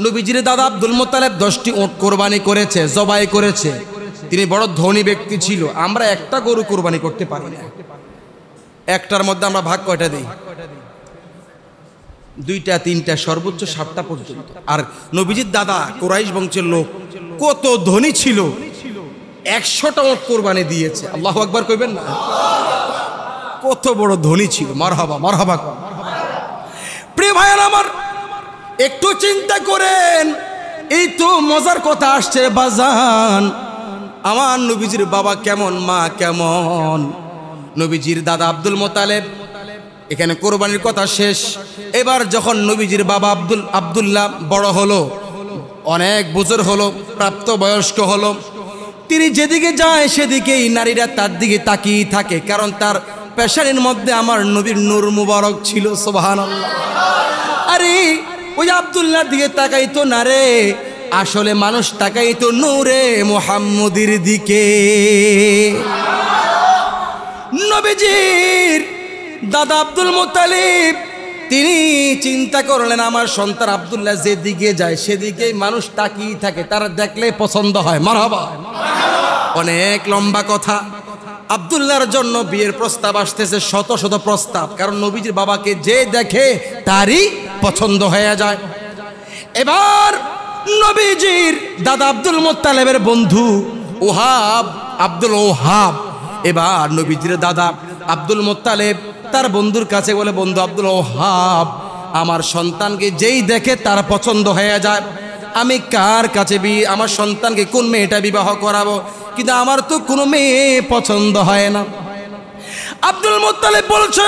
নবীজির দাদা আব্দুল মোত্তালেব 10টি উট কোরবানি করেছে, জবাই করেছে। তিনি বড় ধনী ব্যক্তি ছিল। আমরা একটা গরু কোরবানি করতে পারি না। একটার মধ্যে আমরা ভাগ কয়টা দিই? 2টা 3টা, সর্বোচ্চ 7টা পর্যন্ত। আর নবীজির দাদা কুরাইশ বংশের লোক কত ধনী ছিল, 100টা উট কোরবানি দিয়েছে। আল্লাহু আকবার কইবেন না? কত বড় ধনী ছিল। মারহাবা মারহাবা। প্রিয় ভাইয়েরা আমার, একটু চিন্তা করেন, এই তো মজার কথা আসছে বাজান। আমার নবীজির বাবা কেমন, মা কেমন। নবীজির দাদা আব্দুল মোতালেব এখানে কোরবানির কথা শেষ। এবার যখন নবীজির বাবা আব্দুল্লাহ বড় হলো, অনেক বুজুর্গ হলো, প্রাপ্ত বয়স্ক হলো, তিনি যেদিকে যায় সেদিকেই নারীরা তার দিকে তাকিয়ে থাকে। কারণ তার পেশানির মধ্যে আমার নবীর নূর মুবারক ছিল। সুবহানাল্লাহ। আরে ওই আব্দুল্লাহর দিকে তাকাইতো না রে, আসলে মানুষ তাকাইতো নূরে মুহাম্মদীর দিকে। নবীজির দাদা আব্দুল মুত্তালিব তিনি চিন্তা করলেন আমার সন্তান আব্দুল্লাহ যেদিকে যায় সেদিকেই মানুষ তাকিয়ে থাকে, তারা দেখলে পছন্দ হয়। মারহাবা। অনেক লম্বা কথা। আব্দুল্লাহর জন্য বিয়ের প্রস্তাব আসতেছে, শত শত প্রস্তাব। কারণ নবীজির বাবাকে যে দেখে তারই পছন্দ হয়ে যায়। এবার নবীজির দাদা আব্দুল মুত্তালিবের বন্ধু ওহাব, আব্দুল ওহাব, এবার নবীজির দাদা আব্দুল মুত্তালিব তার বন্ধুর কাছে বলে, বন্ধু আব্দুল ওহাব, আমার সন্তানকে যেই দেখে তার পছন্দ হয়ে যায়। আমি কার কাছে আমার সন্তানকে কোন মেয়েটা বিবাহ করাবো, কিন্তু আমার তো কোনো মেয়ে পছন্দ হয় না। আব্দুল মুত্তালিব বলছে,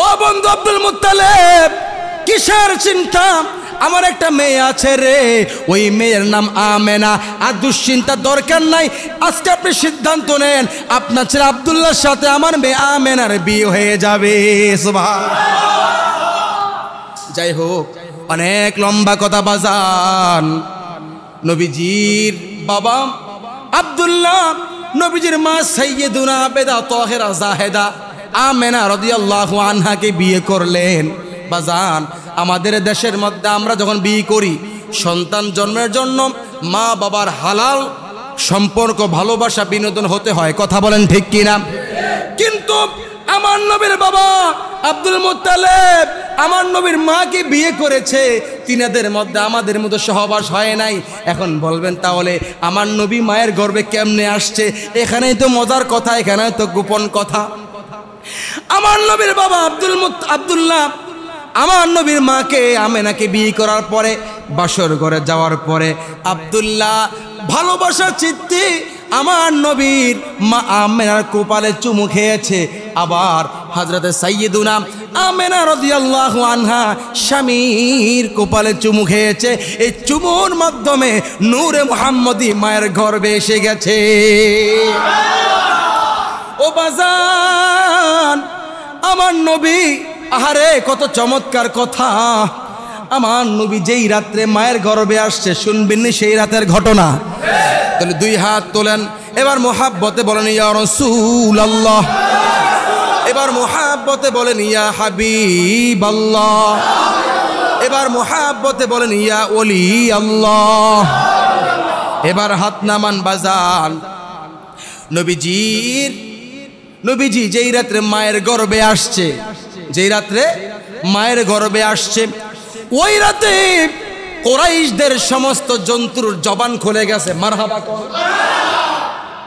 ও বন্ধু আব্দুল মুত্তালিব, কিসের চিন্তা? আমার একটা মেয়ে আছে রে, ওই মেয়ের নাম আমেনা। আর দুশ্চিন্তার দরকার নাই, আজকে আপনি সিদ্ধান্ত নেন, আপনার ছেলে আব্দুল্লাহর সাথে আমার মেয়ে আমেনার বিয়ে হয়ে যাবে। যাই হোক, অনেক লম্বা কথা বাজান। নবীজির বাবা আব্দুল্লাহ নবীজির মা সাইয়্যিদুনা আবেদা তাহেরা জাহেদা আমেনা রাদিয়াল্লাহু আনহাকে বিয়ে করলেন। বাজান, আমাদের দেশের মধ্যে আমরা যখন বিয়ে করি, সন্তান জন্মের জন্য মা বাবার হালাল সম্পর্ক, ভালোবাসা, বিনোদন হতে হয়। কথা বলেন ঠিক কিনা? কিন্তু আমার নবীর বাবা আব্দুল মুত্তালিব আমার নবীর মাকে বিয়ে করেছে, তিনাদের মধ্যে আমাদের মতো সহবাস হয় নাই। এখন বলবেন তাহলে আমার নবী মায়ের গর্ভে কেমনে আসছে? এখানেই তো মজার কথা, এখানেই তো গোপন কথা। আমার নবীর বাবা আব্দুল্লাহ আমার নবীর মাকে আমেনাকে বিয়ে করার পরে, বাসর ঘরে যাওয়ার পরে আব্দুল্লাহ ভালোবাসার চিত্তে আমার নবীর মা আমেনার কপালে চুমু খেয়েছে। আবার হযরতে সাইয়্যিদুনা আমেনা রাদিয়াল্লাহু আনহা স্বামীর কপালে চুমু খেয়েছে। এই চুমুর মাধ্যমে নূরে মুহাম্মদী মায়ের গর্ভে এসে গেছে। ও বাজান, আমার নবী, আহারে কত চমৎকার কথা। আমার নবী যেই রাত্রে মায়ের গর্ভে আসছে, শুনবেন সেই রাতের ঘটনা? তাহলে দুই হাত তোলেন, এবার মুহাব্বতে বলেন ইয়া রাসূলুল্লাহ, এবার মুহাব্বতে বলেন ইয়া হাবিবাল্লাহ, এবার মুহাব্বতে বলেন ইয়া ওলি আল্লাহ। এবার হাত নামান বাজান। নবীজি যেই রাত্রে মায়ের গর্ভে আসছে, যেই রাত্রে মায়ের গর্ভে আসছে, ওই রাতে কুরাইশদের সমস্ত জন্তুর জবান খুলে গেছে। মারহাবা।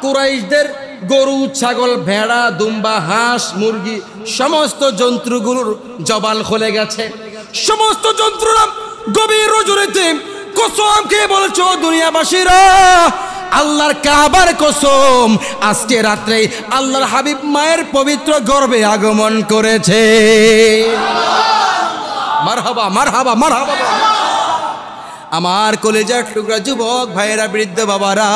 কুরাইশদের গরু, ছাগল, ভেড়া, দুম্বা, হাঁস, মুরগি সমস্ত জন্তুগুলোর জবান খুলে গেছে। সমস্ত জন্তুরা গভীর রজনীতে কসম খেয়ে বলছে, দুনিয়াবাসীরা, আল্লাহর কাবার কসম, আজকে রাত্রে আল্লাহর হাবিব মায়ের পবিত্র গর্ভে আগমন করেছে। মারহাবা, মারহাবা, মারহাবা। আমার কলেজার টুকরা যুবক ভাইয়েরা, বৃদ্ধ বাবারা,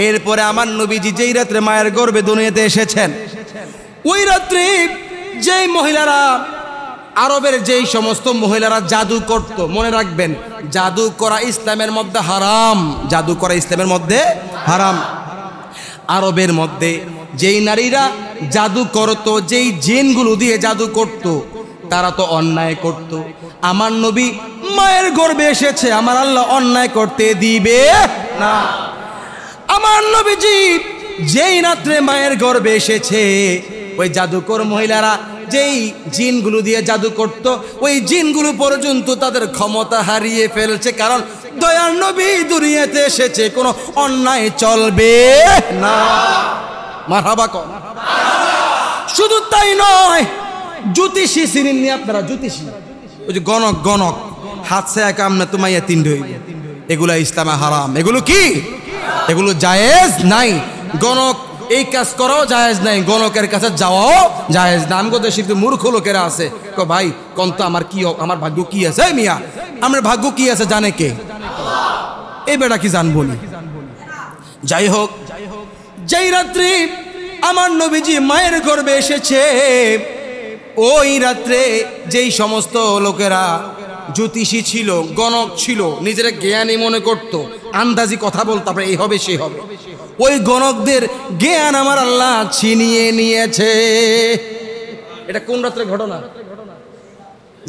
এরপরে আমার নবীজি যেই রাত্রে মায়ের গর্ভে দুনিয়াতে এসেছেন, ওই রাত্রে যেই মহিলারা, আরবের যেই সমস্ত মহিলারা জাদু করত, মনে রাখবেন জাদু করা ইসলামের মধ্যে হারাম, জাদু করা ইসলামের মধ্যে হারাম। আরবের মধ্যে যেই নারীরা জাদু করত, যেই জিনগুলো দিয়ে জাদু করত, তারা তো অন্যায় করত। আমার নবী মায়ের গর্ভে এসেছে, আমার আল্লাহ অন্যায় করতে দিবে না। আমার নবীজি যেই রাত্রে মায়ের গর্ভে এসেছে, ওই জাদুকর মহিলারা যেই জিনগুলো দিয়ে জাদু করত, ওই জিনগুলো পর্যন্ত তাদের ক্ষমতা হারিয়ে ফেলছে। কারণ দয়ার নবী দুনিয়াতে এসেছে, কোনো অন্যায় চলবে না। মারহাবা কর। শুধু তাই নয়, জ্যোতিষী চিনেননি আপনারা? জ্যোতিষী, ওই যে গণক, গণক হাত সে কাম না তোমাইয়া তিন হইবে, এগুলা ইসলামে হারাম। এগুলো কি? এগুলো জায়েজ নাই। গণক এই কাজ করাও জায়েজ নাই, গণকের কাছে যাওয়াও জায়েজ না। আমগো দেশে মূর্খ লোকেরা আছে, ভাই কোন তো আমার কি, আমার ভাগ্য কি আছে? মিয়া, আমার ভাগ্য কি আছে জানে কে? এই বেটা কি জানবো না? যাই হোক, যেই রাত্রি আমার নবীজি মায়ের গর্ভে এসেছে, ওই রাত্রে যেই সমস্ত লোকেরা জ্যোতিষী ছিল, গণক ছিল, নিজেরা জ্ঞানী মনে করত, আন্দাজি কথা বলতো, তারপরে এই হবে সেই হবে, ওই গণকদের জ্ঞান আমার আল্লাহ ছিনিয়ে নিয়েছে। এটা কোন রাত্রে ঘটনা?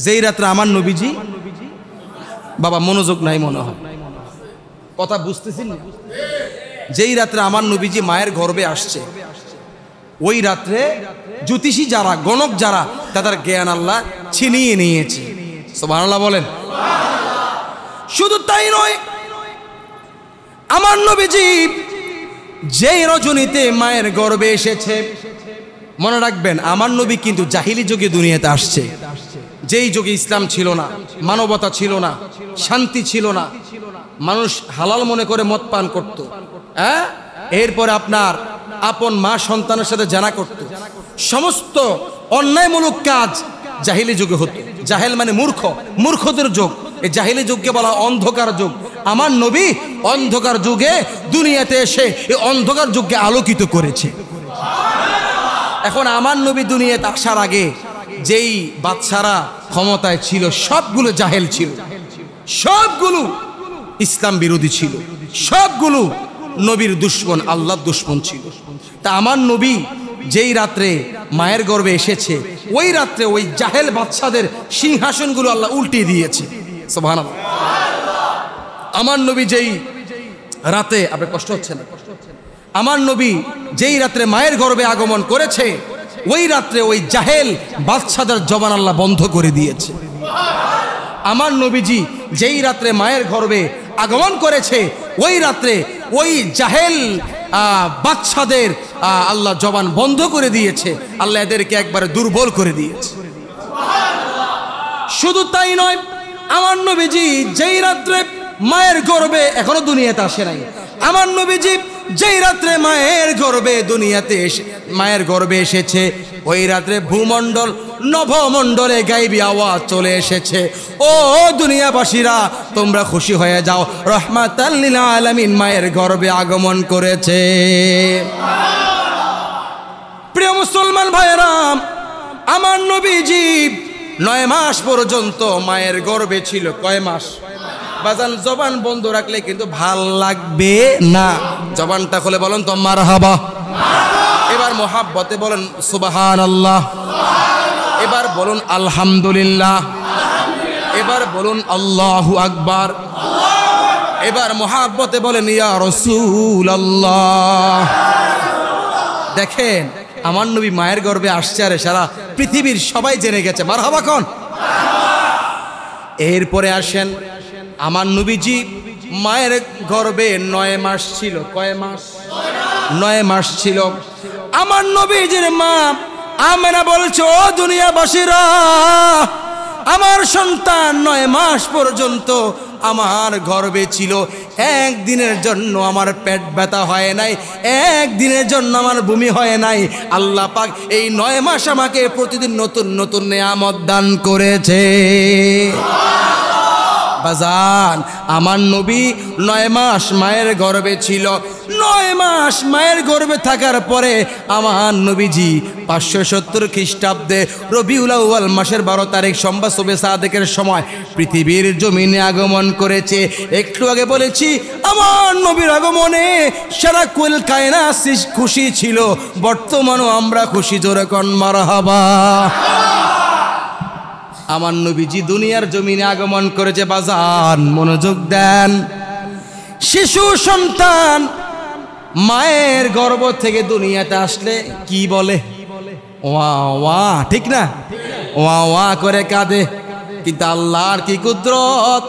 যেই রাত্রে আমার নবীজি, বাবা মনোযোগ নাই মনে হয়, কথা বুঝতেছি না। যেই রাত্রে আমার নবীজি মায়ের গর্ভে আসছে, ওই রাত্রে জ্যোতিষী যারা, গণক যারা, তাদের জ্ঞান আল্লাহ ছিনিয়ে নিয়েছে। সুবহানাল্লাহ বলেন। শুধু তাই নয়, আমার নবীজি যেই রজনীতে মায়ের গর্ভে এসেছে, মনে রাখবেন আমার নবী কিন্তু জাহিলি যুগে দুনিয়াতে আসছে, যেই যুগে ইসলাম ছিল না, মানবতা ছিল না, শান্তি ছিল না, মানুষ হালাল মনে করে মদ পান করত। হ্যাঁ, এরপরে আপনার আপন মা সন্তানের সাথে জানা করত, সমস্ত অন্যায়মূলক কাজ জাহিলি যুগে হতো। জাহেল মানে মূর্খ, মূর্খদের যুগ। এই জাহিলি যুগকে বলা অন্ধকার যুগ। আমার নবী অন্ধকার যুগে দুনিয়াতে এসে এই অন্ধকার যুগকে আলোকিত করেছে। এখন আমার নবী দুনিয়াতে আসার আগে যেই বাদশারা ক্ষমতায় ছিল, সবগুলো জাহেল ছিল, সবগুলো ইসলাম বিরোধী ছিল, সবগুলো নবীর দুশ্মন, আল্লাহর দুশ্মন ছিল। তা আমার নবী যেই রাত্রে মায়ের গর্ভে এসেছে, ওই রাত্রে ওই জাহেল বাদশাদের সিংহাসনগুলো আল্লাহ উল্টে দিয়েছে। সুবহানাল্লাহ। আমার নবী যেই রাতে, আপনার কষ্ট হচ্ছে না? আমার নবী যেই রাত্রে মায়ের গর্ভে আগমন করেছে, ওই রাত্রে ওই জাহেল বাদশাদের জবান আল্লাহ বন্ধ করে দিয়েছে। আমার নবীজি যেই রাত্রে মায়ের গর্ভে আগমন করেছে, ওই রাত্রে ওই জাহেল বাদশাদের আল্লাহ জবান বন্ধ করে দিয়েছে। আল্লাহ এদেরকে একবারে দুর্বল করে দিয়েছে। শুধু তাই নয়, আমার নবীজি যেই রাত্রে মায়ের গর্ভে, এখনো দুনিয়াতে আসে নাই, আমার নবীজি যেই রাত্রে মায়ের গর্ভে এসেছে, ওই রাত্রে ভূমণ্ডল নভমণ্ডলে গায়বী আওয়াজ চলে এসেছে, ও দুনিয়াবাসীরা তোমরা খুশি হয়ে যাও, রাহমাতাল লিল আলামিন মায়ের গর্ভে আগমন করেছে। প্রিয় মুসলমান ভাইরা, আমার নবীজি 9 মাস পর্যন্ত মায়ের গর্ভে ছিল। কয় মাস? বাজান জবান বন্ধ রাখলে কিন্তু ভাল লাগবে না। জবানটা খুলে বলেন তো মারহাবা। এবার মোহাব্বতে বলেন সুবহানাল্লাহ। এবার বলুন আলহামদুলিল্লাহ। এবার বলুন আল্লাহু আকবার। এবার মোহাব্বতে বলেন ইয়া রাসূলুল্লাহ। দেখেন আমার নবী মায়ের গর্ভে আসছে, আর সারা পৃথিবীর সবাই জেনে গেছে। মারহাবা কোন? এরপরে আসেন, আমার নবীজি মায়ের গর্ভে 9 মাস ছিল। কয় মাস? 9 মাস ছিল। আমার নবীজির মা আমেনা বলছে, ও দুনিয়াবাসীরা, আমার সন্তান 9 মাস পর্যন্ত আমার গর্ভে ছিল। একদিনের জন্য আমার পেট ব্যথা হয় নাই, একদিনের জন্য আমার বমি হয় নাই। আল্লাহ পাক এই 9 মাস আমাকে প্রতিদিন নতুন নতুন নেয়ামত দান করেছে। বাজান আমার নবী 9 মাস মায়ের গর্ভে ছিল। 9 মাস মায়ের গর্ভে থাকার পরে আমার নবীজি 570 খ্রিস্টাব্দে রবিউল আউয়াল মাসের 12 তারিখ সোমবার সুবে সাদেকের সময় পৃথিবীর জমিনে আগমন করেছে। একটু আগে বলেছি, আমার নবীর আগমনে সারা কুল কায়নাত খুশি ছিল। বর্তমানেও আমরা খুশি, জোরে কোন মারহাবা। আমার নবীজি দুনিয়ার জমিনে আগমন করেছে। বাজান মনোযোগ দেন, শিশু সন্তান মায়ের গর্ভ থেকে দুনিয়াতে আসলে কি বলে? ওয়া ওয়া, ঠিক না? ওয়া ওয়া করে কাঁদে। কিন্তু আল্লাহর কি কুদরত,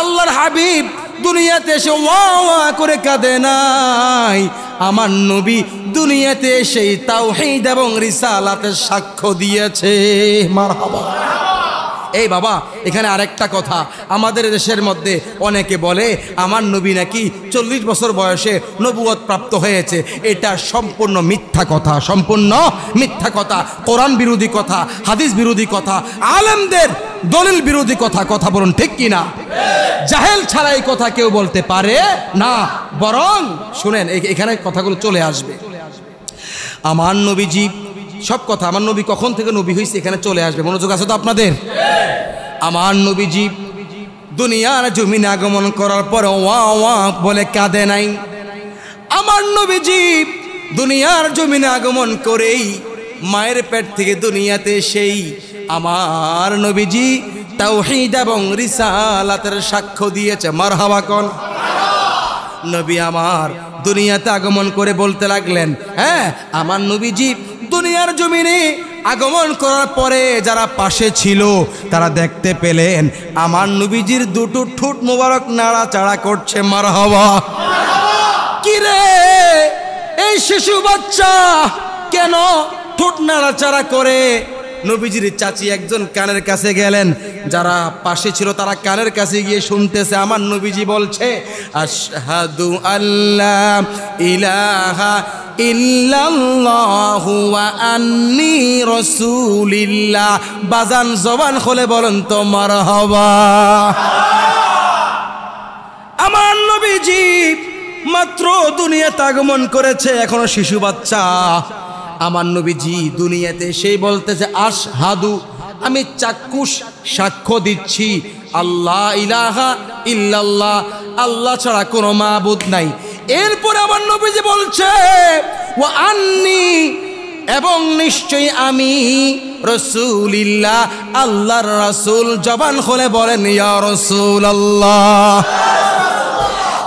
আল্লাহর হাবিব দুনিয়াতে এসে ওয়া ওয়া করে কাঁদে নাই। আমার নবী দুনিয়াতে সেই তাওহীদ এবং রিসালাতের সাক্ষ্য দিয়েছে। মারহাবা। এই বাবা, এখানে আরেকটা কথা, আমাদের দেশের মধ্যে অনেকে বলে আমার নবী নাকি 40 বছর বয়সে নবুয়ত প্রাপ্ত হয়েছে। এটা সম্পূর্ণ মিথ্যা কথা, সম্পূর্ণ মিথ্যা কথা, কোরআন বিরোধী কথা, হাদিস বিরোধী কথা, আলেমদের দলিল বিরোধী কথা। কথা বলুন ঠিক কিনা? জাহেল ছাড়া এই কথা কেউ বলতে পারে না। বরং শুনেন, এখানে কথাগুলো চলে আসবে। আমার নবীজি সব কথা, আমার নবী কখন থেকে নবী হয়েছে এখানে চলে আসবে। মনোযোগ আছে তো আপনাদের? আমার নবীজি দুনিয়ার জমিনে আগমন করার পর ওয়া ওয়া বলে কাঁদে নাই। আমার নবীজি দুনিয়ার জমিনে আগমন করেই মায়ের পেট থেকে দুনিয়াতে সেই আমার নবীজি তাওহীদ এবং রিসালাতের সাক্ষ্য দিয়েছে। মারহাবা কোন? নবী আমার দুনিয়াতে আগমন করে বলতে লাগলেন, হ্যাঁ আমার নবীজি দুনিয়ার জমিনে আগমন করার পরে যারা পাশে ছিল তারা দেখতে পেলেন আমার নবীজির দুটো ঠোঁট মোবারক নাড়াচাড়া করছে। মারহাবা। কি রে, এই শিশু বাচ্চা কেন ঠোঁট নাড়াচাড়া করে? নবীজির চাচি একজন কানের কাছে গেলেন, যারা পাশে ছিল তারা কানের কাছে গিয়ে শুনতেছে। আমার নবীজি বলছে, আশহাদু আল্লা ইলাহা ইল্লাল্লাহু ওয়া আন্নী রাসূলুল্লাহ। বাজান জবান খুলে বলেন তো মারহাবা। আমার নবীজি মাত্র দুনিয়াতে আগমন করেছে, এখনো শিশু বাচ্চা। আমার নবীজি দুনিয়াতে সেই বলতেছে, আশহাদু, আমি চাক্ষুষ সাক্ষ্য দিচ্ছি, আল্লাহ ইলাহা ইল্লাল্লাহ, আল্লাহ ছাড়া কোনো মাবুদ নাই। এরপরে আমার নবীজি বলছে ওয়া আন্নী, এবং নিশ্চয়ই আমি রাসূলুল্লাহ, আল্লাহর রাসূল। জবান খুলে বলেন ইয়া রাসূলুল্লাহ।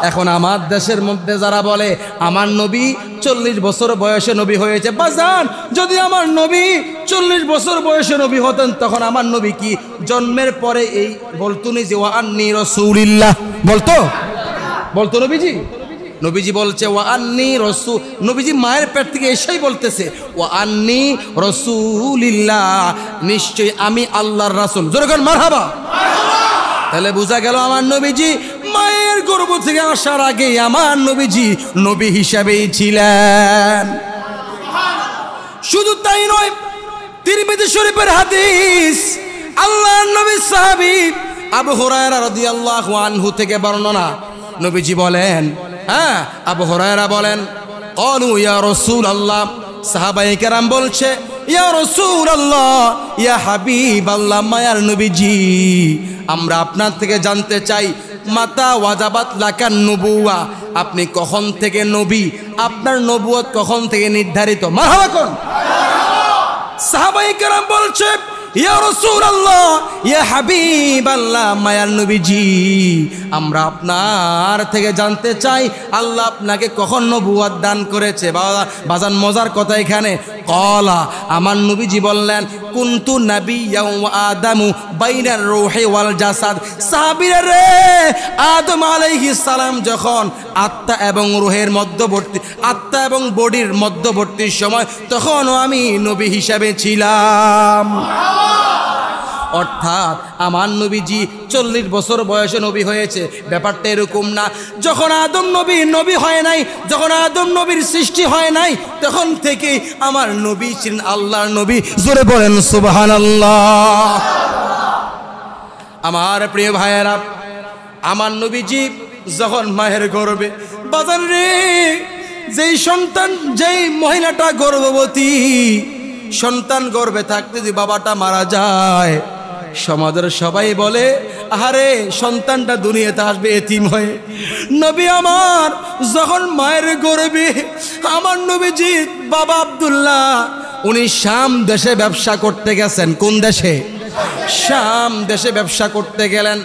এখন আমার দেশের মধ্যে যারা বলে আমার নবী 40 বছর বয়সে নবী হয়েছে, বাজান যদি আমার নবী 40 বছর বয়সে নবী হতেন তখন আমার নবী কি জন্মের পরে এই বলতুনি যে ওয়া আন্নী রাসূলুল্লাহ বলতো নবীজি? নবীজি বলছে ওয়া আন্নী রাসূল, নবীজি মায়ের পেট থেকে এসেই বলতেছে ওয়া আন্নী রাসূলুল্লাহ, নিশ্চয়ই আমি আল্লাহর রাসূল। জোরে বলেন মারহাবা। তাহলে বোঝা গেল আমার নবীজি মায়ের গর্ভ থেকে আসার আগে আমার নবীজি নবী হিসাবেই ছিলেন। শুধু তাই নয়, তিরমিজি শরীফের হাদিস, আল্লাহর নবী সাহাবী আবু হুরায়রা রাদিয়াল্লাহু আনহু থেকে বর্ণনা, নবীজি বলেন, হ্যাঁ আবু হুরায়রা বলেন, ক্বালু ইয়া রাসূলুল্লাহ, সাহাবায়ে কেরাম বলছে ইয়া রাসূলুল্লাহ, ইয়া হাবিবাল্লাহ, মায়ার নবীজি আমরা আপনার থেকে জানতে চাই মাতা ওয়াজাবাত লাকান নবুওয়া, আপনি কখন থেকে নবী, আপনার নবুয়ত কখন থেকে নির্ধারিত? মারহাবা কোন? সাহাবায়ে কেরাম বলছে ইয়া রাসূলুল্লাহ, ইয়া হাবিবাল্লাহ, মায়ার নবীজি আমরা আপনার থেকে জানতে চাই আল্লাহ আপনাকে কখন নবুয়ত দান করেছে। বাজান মজার কথা এখানে, ক্বালা, আমার নবীজি বললেন কুনতু নাবিয়্যান ওয়া আদামু বাইনার রূহি ওয়াল জাসাদ, সাহাবীরা রে, আদম আলাইহিস সালাম যখন আত্মা এবং রূহের মধ্যবর্তী, আত্মা এবং বডির মধ্যবর্তী সময়, তখনও আমি নবী হিসাবে ছিলাম। অর্থাৎ আমার নবীজি 40 বছর বয়সে নবী হয়েছে। ব্যাপারটা এরকম না, যখন আদম নবী নবী হয় নাই, যখন আদম নবীর সৃষ্টি হয় নাই, তখন থেকেই আমার নবী ছিলেন আল্লাহর নবী। জোরে বলেন সুবহানাল্লাহ। আমার প্রিয় ভাইয়েরা, আমার নবীজি যখন মায়ের গর্ভে, বাজান রে, যেই সন্তান, যেই মহিলাটা গর্ভবতী, সন্তান গর্ভে থাকতে যদি বাবাটা মারা যায়, সমাজের সবাই বলে আরে সন্তানটা দুনিয়াতে আসবে এতিম হয়ে। নবী আমার যখন মায়ের গর্ভে, আমার নবীজি বাবা আব্দুল্লাহ উনি শাম দেশে ব্যবসা করতে গেছেন। কোন দেশে? শাম দেশে ব্যবসা করতে গেলেন।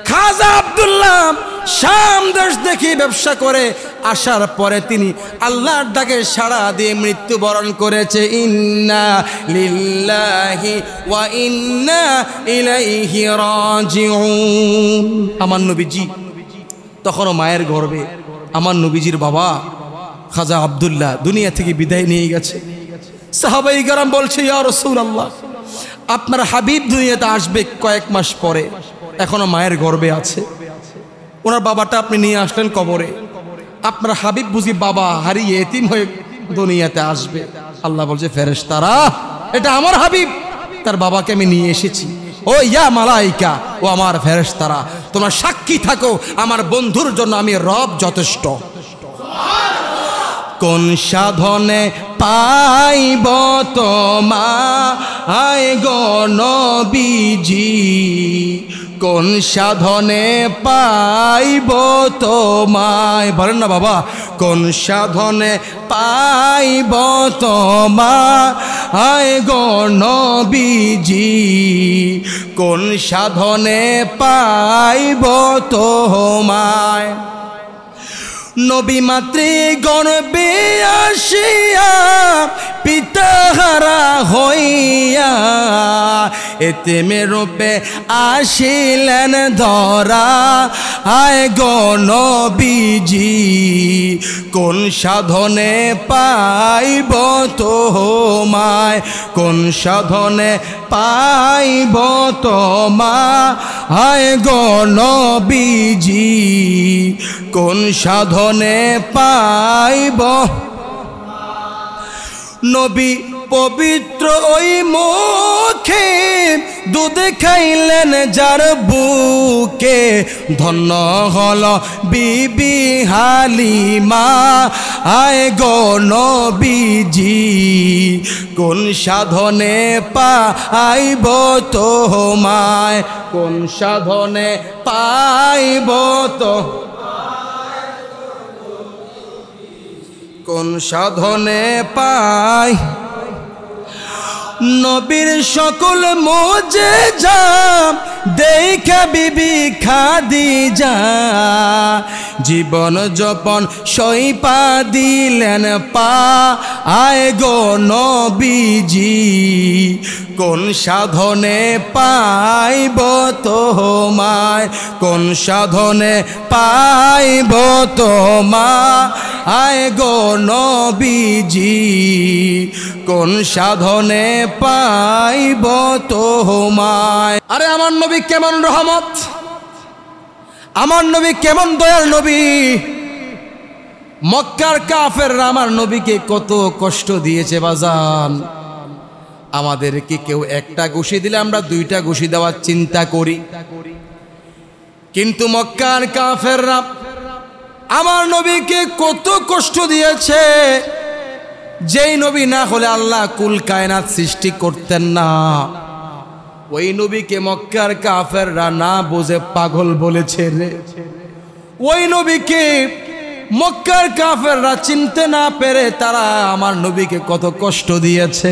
খাজা আব্দুল্লাহ শাম দেশ দেখি ব্যবসা করে আসার পরে তিনি আল্লাহর ডাকে সাড়া দিয়ে মৃত্যুবরণ করেছে। ইন্না লিল্লাহি ওয়া ইন্না ইলাইহি রাজিউন। আমার নবীজি তখনও মায়ের গর্ভে, আমার নবীজির বাবা খাজা আব্দুল্লাহ দুনিয়া থেকে বিদায় নিয়ে গেছে। সাহাবায়ে কেরাম বলছে ইয়া রাসূলুল্লাহ, আপনার হাবিব দুনিয়াতে আসবে কয়েক মাস পরে, এখনো মায়ের গর্ভে আছে, ওনার বাবাটা আপনি নিয়ে আসলেন কবরে, আপনার হাবিব বুঝি বাবা হারিয়ে এতিম হয়ে দুনিয়াতে আসবে। আল্লাহ বলছে ফেরেশতারা, এটা আমার হাবিব, তার বাবাকে আমি নিয়ে এসেছি। ও ইয়া মালাইকা, ও আমার ফেরেশতারা, তোমরা সাক্ষী থাকো আমার বন্ধুর জন্য আমি রব যথেষ্ট। কোন সাধনে পাইব তোমায় গো নবীজি, কোন সাধনে পাইব তোমায়, বলেন না বাবা, কোন সাধনে পাইব তোমায় গো নবীজি, কোন সাধনে পাইব তোমায়। নবী মাতৃ গর্ভে আসিয়া পিতাহারা হইয়া এতিমের রূপে আসিলেন ধরা আয় গো নবীজি, কোন সাধনে পাইব তোমায়, কোন সাধনে পাইব তোমায় গো নবীজি, কোন সাধনে পাইব। নবী পবিত্র ওই মুখে দুধ খাইলেন যার বুকে, ধন্য হল বিবি হালিমা আয় গো নবীজি, কোন সাধনে পাইব তোমায়, কোন সাধনে পাইব তো, কোন সাধনে পাই। নবীর সকল মুজিজা দেখা বিবি খাদিজা জীবন যাপন সইপা দিলেন পা আয় গো নবীজি কোন সাধনে পাইব তোমায় কোন সাধনে পাইব তোমায় আয় গো নবীজি কোন সাধনে পাইব তোমায়। আরে আমার নবী কেমন রহমত, আমার নবী কেমন দয়াল নবী। মক্কার কাফেররা আমার নবীকে কত কষ্ট দিয়েছে বাজান। আমাদেরকে কেউ একটা ঘুষি দিলে আমরা দুইটা ঘুষি দেওয়ার চিন্তা করি, কিন্তু মক্কার কাফেররা আমার নবীকে কত কষ্ট দিয়েছে। যেই নবী না হলে আল্লাহ কুল কায়নাত সৃষ্টি করতেন না, ওই নবীকে মক্কার কাফেররা না বুঝে পাগল বলেছে রে। ওই নবীকে মক্কার কাফেররা চিনতে না পেরে তারা আমার নবীকে কত কষ্ট দিয়েছে।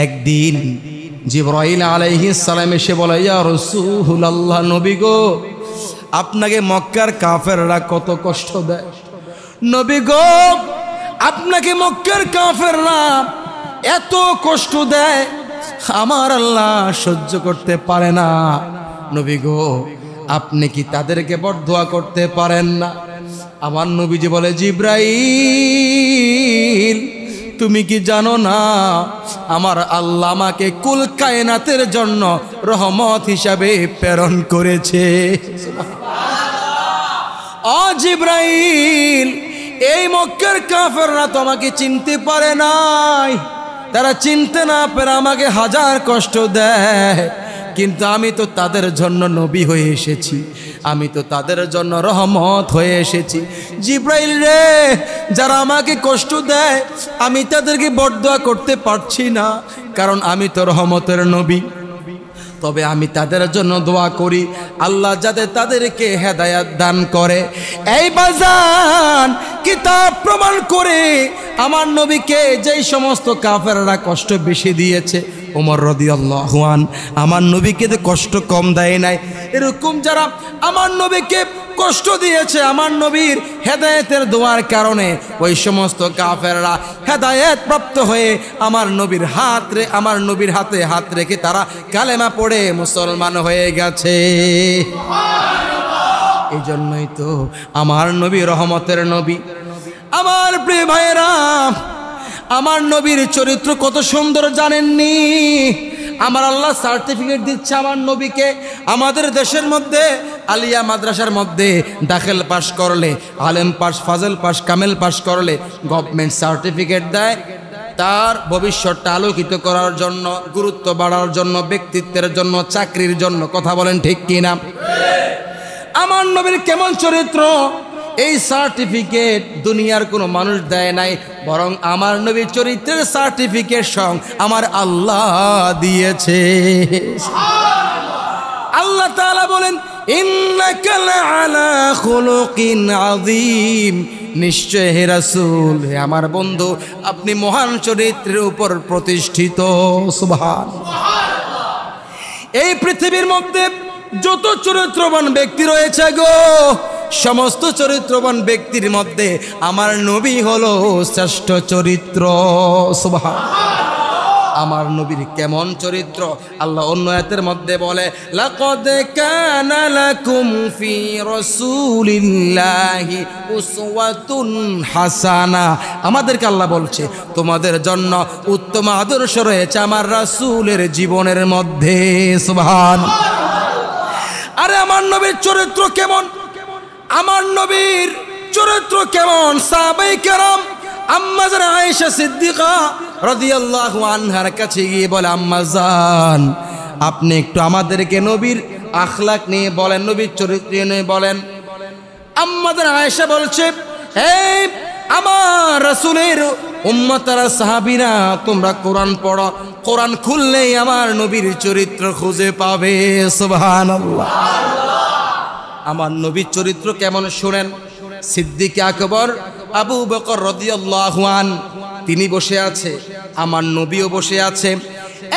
একদিন জিবরাইল আলাইহিস সালাম এসে বলে, ইয়া রাসূলুল্লাহ, নবী গো আপনাকে মক্কার কাফেররা কত কষ্ট দেয়। নবী গো আপনাকে মক্কার কাফেররা এত কষ্ট দেয় আমার আল্লাহ সহ্য করতে পারে না। নবী গো আপনি কি তাদেরকে বরদোয়া করতে পারেন না? আমার নবীজি বলে, জিবরাইল তুমি কি জানো না আমার আল্লাহ আমাকে কুল কায়নাতের জন্য রহমত হিসাবে প্রেরণ করেছে। ও জিবরাইল এই মক্কার কাফেররা তো আমাকে চিনতে পারে নাই, তারা চিনতে না পেরে আমাকে হাজার কষ্ট দেয়, কিন্তু আমি তো তাদের জন্য নবী হয়ে এসেছি, আমি তো তাদের জন্য রহমত হয়ে এসেছি। জিবরাইল রে যারা আমাকে কষ্ট দেয় আমি তাদেরকে বরদোয়া করতে পারছি না, কারণ আমি তো রহমতের নবী। তবে আমি তাদের জন্য দোয়া করি আল্লাহ যাতে তাদেরকে হেদায়াত দান করে। এই বাজান কিতাব প্রমাণ করে আমার নবীকে যেই সমস্ত কাফেররা কষ্ট বেশি দিয়েছে, ওমর রাদিয়াল্লাহু আনহু আমার নবীকে তো কষ্ট কম দেয় নাই। এরকম যারা আমার নবীকে কষ্ট দিয়েছে আমার নবীর হেদায়েতের দোয়ার কারণে ওই সমস্ত কাফেররা হেদায়েত প্রাপ্ত হয়ে আমার নবীর হাতে হাত রেখে তারা কালেমা পড়ে মুসলমান হয়ে গেছে। এই জন্যই তো আমার নবী রহমতের নবী। আমার প্রিয় ভাইয়েরা আমার নবীর চরিত্র কত সুন্দর জানেননি? আমার আল্লাহ সার্টিফিকেট দিচ্ছে আমার নবীকে। আমাদের দেশের মধ্যে আলিয়া মাদ্রাসার মধ্যে দাখিল পাস করলে, আলেম পাস, ফাজল পাস, কামেল পাস করলে গভর্নমেন্ট সার্টিফিকেট দেয় তার ভবিষ্যৎটা আলোকিত করার জন্য, গুরুত্ব বাড়ার জন্য, ব্যক্তিত্বের জন্য, চাকরির জন্য। কথা বলেন ঠিক কিনা? আমার নবীর কেমন চরিত্র এই সার্টিফিকেট দুনিয়ার কোনো মানুষ দেয় নাই, বরং আমার নবীর চরিত্রের সার্টিফিকেট স্বয়ং আমার আল্লাহ দিয়েছে। আল্লাহ তাআলা বলেন, ইন্নাকা লাআলা খুলুকিন আযীম, নিশ্চয় হে রাসূল, হে আমার বন্ধু, আপনি মহান চরিত্রের উপর প্রতিষ্ঠিত। সুবহানাল্লাহ। এই পৃথিবীর মধ্যে যত চরিত্রবান ব্যক্তি রয়েছে গো, সমস্ত চরিত্রবান ব্যক্তির মধ্যে আমার নবী হলো শ্রেষ্ঠ চরিত্র। সুবহানাল্লাহ। আমার নবীর কেমন চরিত্র আল্লাহ অন্য আয়াতের মধ্যে বলে, লাকাদ কানা লাকুম ফি রাসূলিল্লাহি উসওয়াতুন হাসানা। আমাদেরকে আল্লাহ বলছে তোমাদের জন্য উত্তম আদর্শ রয়েছে আমার রাসূলের জীবনের মধ্যে। সুবহানাল্লাহ। আরে আমার নবীর চরিত্র কেমন, আমার নবীর চরিত্র কেমন? সাহাবায়ে কেরাম আম্মাজান আয়েশা সিদ্দিকা রাদিয়াল্লাহু আনহার কাছে গিয়ে বলে, আম্মাজান আপনি একটু আমাদেরকে নবীর আখলাক নিয়ে বলেন, নবীর চরিত্র নিয়ে বলেন। আম্মাজান আয়েশা বলছে, এই আমার রাসূলের উম্মতরা সাহাবীরা তোমরা কোরআন পড়ো, কোরআন খুললেই আমার নবীর চরিত্র খুঁজে পাবে। সুবহানাল্লাহ। আমার নবীর চরিত্র কেমন শুনেন। সিদ্দিক আকবর আবু বকর রাদিয়াল্লাহু আনহু তিনি বসে আছে, আমার নবীও বসে আছে।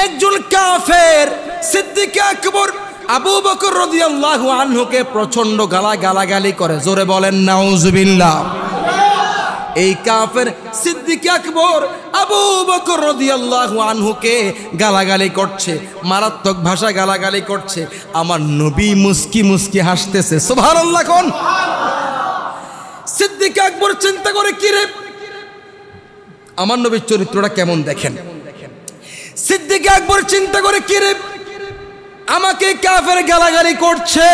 একজন কাফের সিদ্দিক আকবর আবু বকর রাদিয়াল্লাহু আনহুকে প্রচন্ড গালাগালি করে। জোরে বলেন নাউজুবিল্লাহ। এই কাফের সিদ্দিক আকবর আবু বকর রাদিয়াল্লাহু আনহুকে গালাগালি করছে, মারাত্মক ভাষা গালাগালি করছে। আমার নবী মুস্কি মুস্কি হাসতেছে। সুবহানাল্লাহ কোন। সিদ্দিক আকবর চিন্তা করে, কি রে, আমার নবীর চরিত্রটা কেমন দেখেন। সিদ্দিক আকবর চিন্তা করে, কি রে, আমাকে কাফের গালাগালি করছে,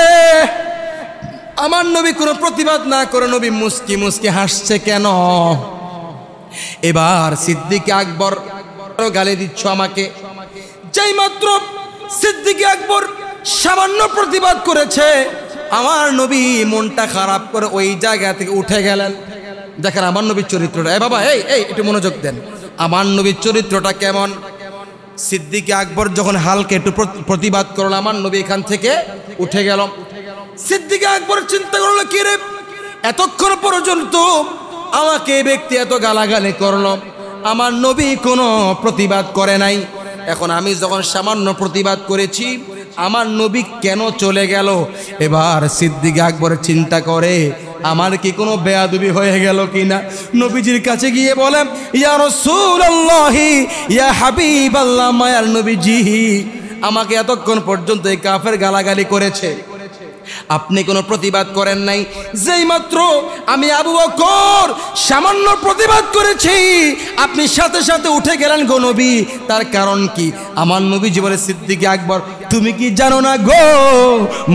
আমার নবী কোনো প্রতিবাদ না করে নবী মুস্কি মুস্কি হাসছে কেন? এবার সিদ্দিক আকবর গালি দিচ্ছ আমাকে। যেই মাত্র সিদ্দিক আকবর সামান্য প্রতিবাদ করেছে, আমার নবী মনটা খারাপ করে ওই জায়গা থেকে উঠে গেলেন। দেখেন আমার নবীর চরিত্রটা। এ বাবা, এই একটু মনোযোগ দেন, আমার নবীর চরিত্রটা কেমন। সিদ্দিক আকবর যখন হালকা একটু প্রতিবাদ করল, আমার নবী এখান থেকে উঠে গেল। সিদ্দিক আকবর চিন্তা করলো, কি রে, এতক্ষণ পর্যন্ত আমাকে এই ব্যক্তি এত গালাগালি করলো, আমার নবী কোনো প্রতিবাদ করে নাই। এখন আমি যখন সামান্য প্রতিবাদ করেছি, আমার নবী কেন চলে গেল? এবার সিদ্দিক আকবর চিন্তা করে, আমার কি কোনো বেয়াদবি হয়ে গেল কিনা। নবীজির কাছে গিয়ে বলে, ইয়া রাসূলুল্লাহ, ইয়া হাবিবাল্লাহ, মায়ার নবীজি, আমাকে এতক্ষণ পর্যন্ত এই কাফের গালাগালি করেছে, আপনি কোনো প্রতিবাদ করেন নাই। যেই মাত্র আমি আবু বকর সামান্য প্রতিবাদ করেছি, আপনি সাথে সাথে উঠে গেলেন গো নবী, তার কারণ কি? আমার নবীজি বলে, সিদ্দিক আকবর, তুমি কি জানো না গো,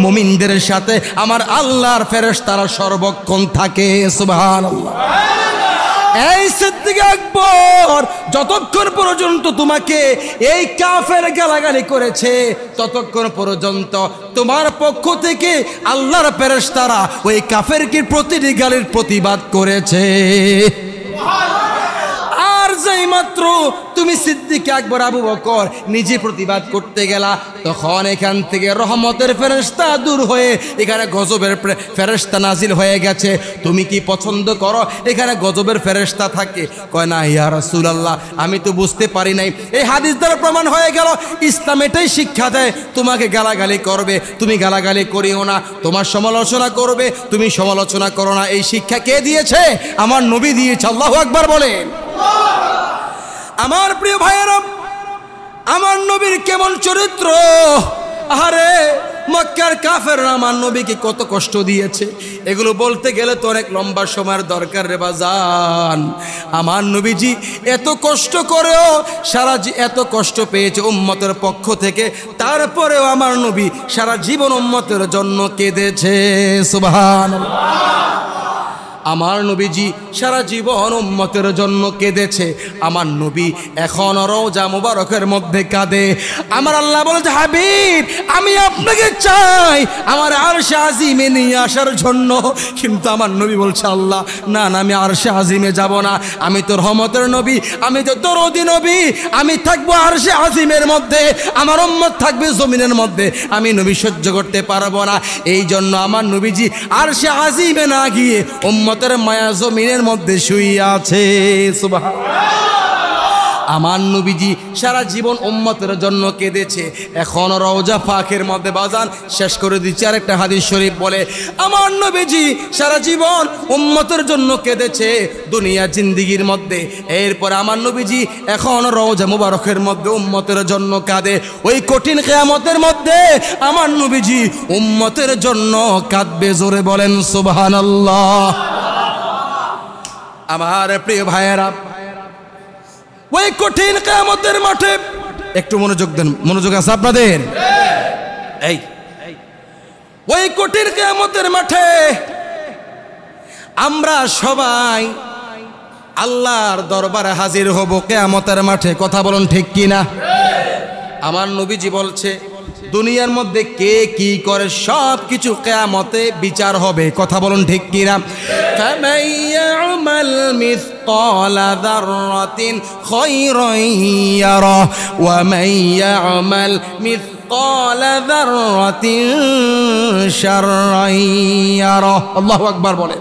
মুমিনদের সাথে আমার আল্লাহর ফেরেশতারা সর্বক্ষণ থাকে। সুবহানাল্লাহ। এই সিদ্দিক আকবর, যতক্ষণ পর্যন্ত তোমাকে এই কাফের গালাগালি করেছে, ততক্ষণ পর্যন্ত তোমার পক্ষ থেকে আল্লাহর ফেরেশতারা ওই কাফেরকে প্রতিটি গালির প্রতিবাদ করেছে। আর যেই মাত্র তুমি সিদ্দিক আকবর আবু বকর নিজে প্রতিবাদ করতে গেলা, তখন এখান থেকে রহমতের ফেরেশতা দূর হয়ে এখানে গজবের ফেরেশতা নাজিল হয়ে গেছে। তুমি কি পছন্দ করো এখানে গজবের ফেরেশতা থাকে? কয় না ইয়া রাসূলুল্লাহ, আমি তো বুঝতে পারি নাই। এই হাদিস দ্বারা প্রমাণ হয়ে গেল, ইসলাম এটাই শিক্ষা দেয়, তোমাকে গালাগালি করবে, তুমি গালাগালি করিও না, তোমার সমালোচনা করবে, তুমি সমালোচনা করো না। এই শিক্ষা কে দিয়েছে? আমার নবী দিয়েছে। আল্লাহু আকবার বলেন। আমার প্রিয় ভাইয়েরা, আমার নবীর কেমন চরিত্র! আরে মক্কার কাফেররা আমার নবীকে কত কষ্ট দিয়েছে, এগুলো বলতে গেলে তো অনেক লম্বা সময়ের দরকার রে বাজান। আমার নবীজি এত কষ্ট করেও এত কষ্ট পেয়েছে উম্মতের পক্ষ থেকে, তারপরেও আমার নবী সারা জীবন উম্মতের জন্য কেঁদেছে। সুবহানাল্লাহ। আমার নবীজি সারা জীবন উম্মতের জন্য কেঁদেছে। আমার নবী এখন রওজা মুবারকের মধ্যে কাঁদে। আমার আল্লাহ বলেছে, হাবিব, আমি আপনাকে চাই আমার আরশে আজিমে নিয়ে আসার জন্য। কিন্তু আমার নবী বলছে, আল্লাহ না না, আমি আরশে আজিমে যাব না, আমি তো রহমতের নবী, আমি তো দরদি নবী, আমি থাকবো আরশে আজিমের মধ্যে, আমার উম্মত থাকবে জমিনের মধ্যে, আমি নবী সহ্য করতে পারবো না। এই জন্য আমার নবীজি আরশে আজিমে না গিয়ে উম্মতের মায়া জমিনের মধ্যে শুয়ে আছে। সুবহানাল্লাহ। আমার নবীজি সারা জীবন উম্মতের জন্য কেঁদেছে। এখন রওজা পাকের মধ্যে বাজান শেষ করে দিচ্ছি, আরেকটা হাদিস শরীফ বলে, আমার নবীজি সারা জীবন উম্মতের জন্য কেঁদেছে দুনিয়া জিন্দেগির মধ্যে। এরপর আমার নবীজি এখন রওজা মুবারকের মধ্যে উম্মতের জন্য কাঁদে। ওই কঠিন কিয়ামতের মধ্যে আমার নবীজি উম্মতের জন্য কাঁদবে। জোরে বলেন সুবহানাল্লাহ। আমার প্রিয় ভাইয়েরা, ওই কঠিন কিয়ামতের মাঠে একটু মনোযোগ দেন, মনোযোগ আছে আপনাদের? এই ওই কঠিন কিয়ামতের মাঠে আমরা সবাই আল্লাহর দরবারে হাজির হব কিয়ামতের মাঠে। কথা বলুন ঠিক কিনা? আমার নবীজি বলছে, দুনিয়ার মধ্যে কে কি করে সব কিছু কিয়ামতে বিচার হবে। কথা বলুন ঠিক কিনা? ফামান ইয়ামাল মিসকালা যাররাতিন খায়রান ইয়ারা ওয়া মান ইয়ামাল মিসকালা যাররাতিন শাররান ইয়ারা। আল্লাহু আকবার বলে।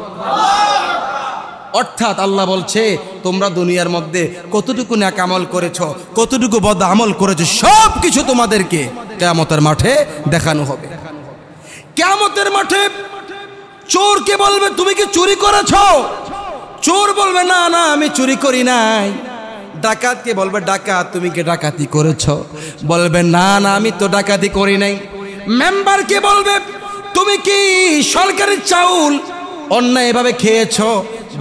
অর্থাৎ আল্লাহ বলছে তোমরা দুনিয়ার মধ্যে কতটুকু নেক আমল করেছো, কতটুকু বদ আমল করেছো, সব কিছু তোমাদেরকে কিয়ামতের মাঠে দেখানো হবে। কিয়ামতের মাঠে চোরকে বলবে তুমি কি চুরি করেছো? চোর বলবে না না আমি চুরি করি নাই। ডাকাতকে বলবে ডাকাত তুমি কি ডাকাতি করেছো? বলবে না না আমি তো ডাকাতি করি নাই। মেম্বারকে বলবে তুমি কি সরকারি চাউল অন্যায় এভাবে খেয়েছো?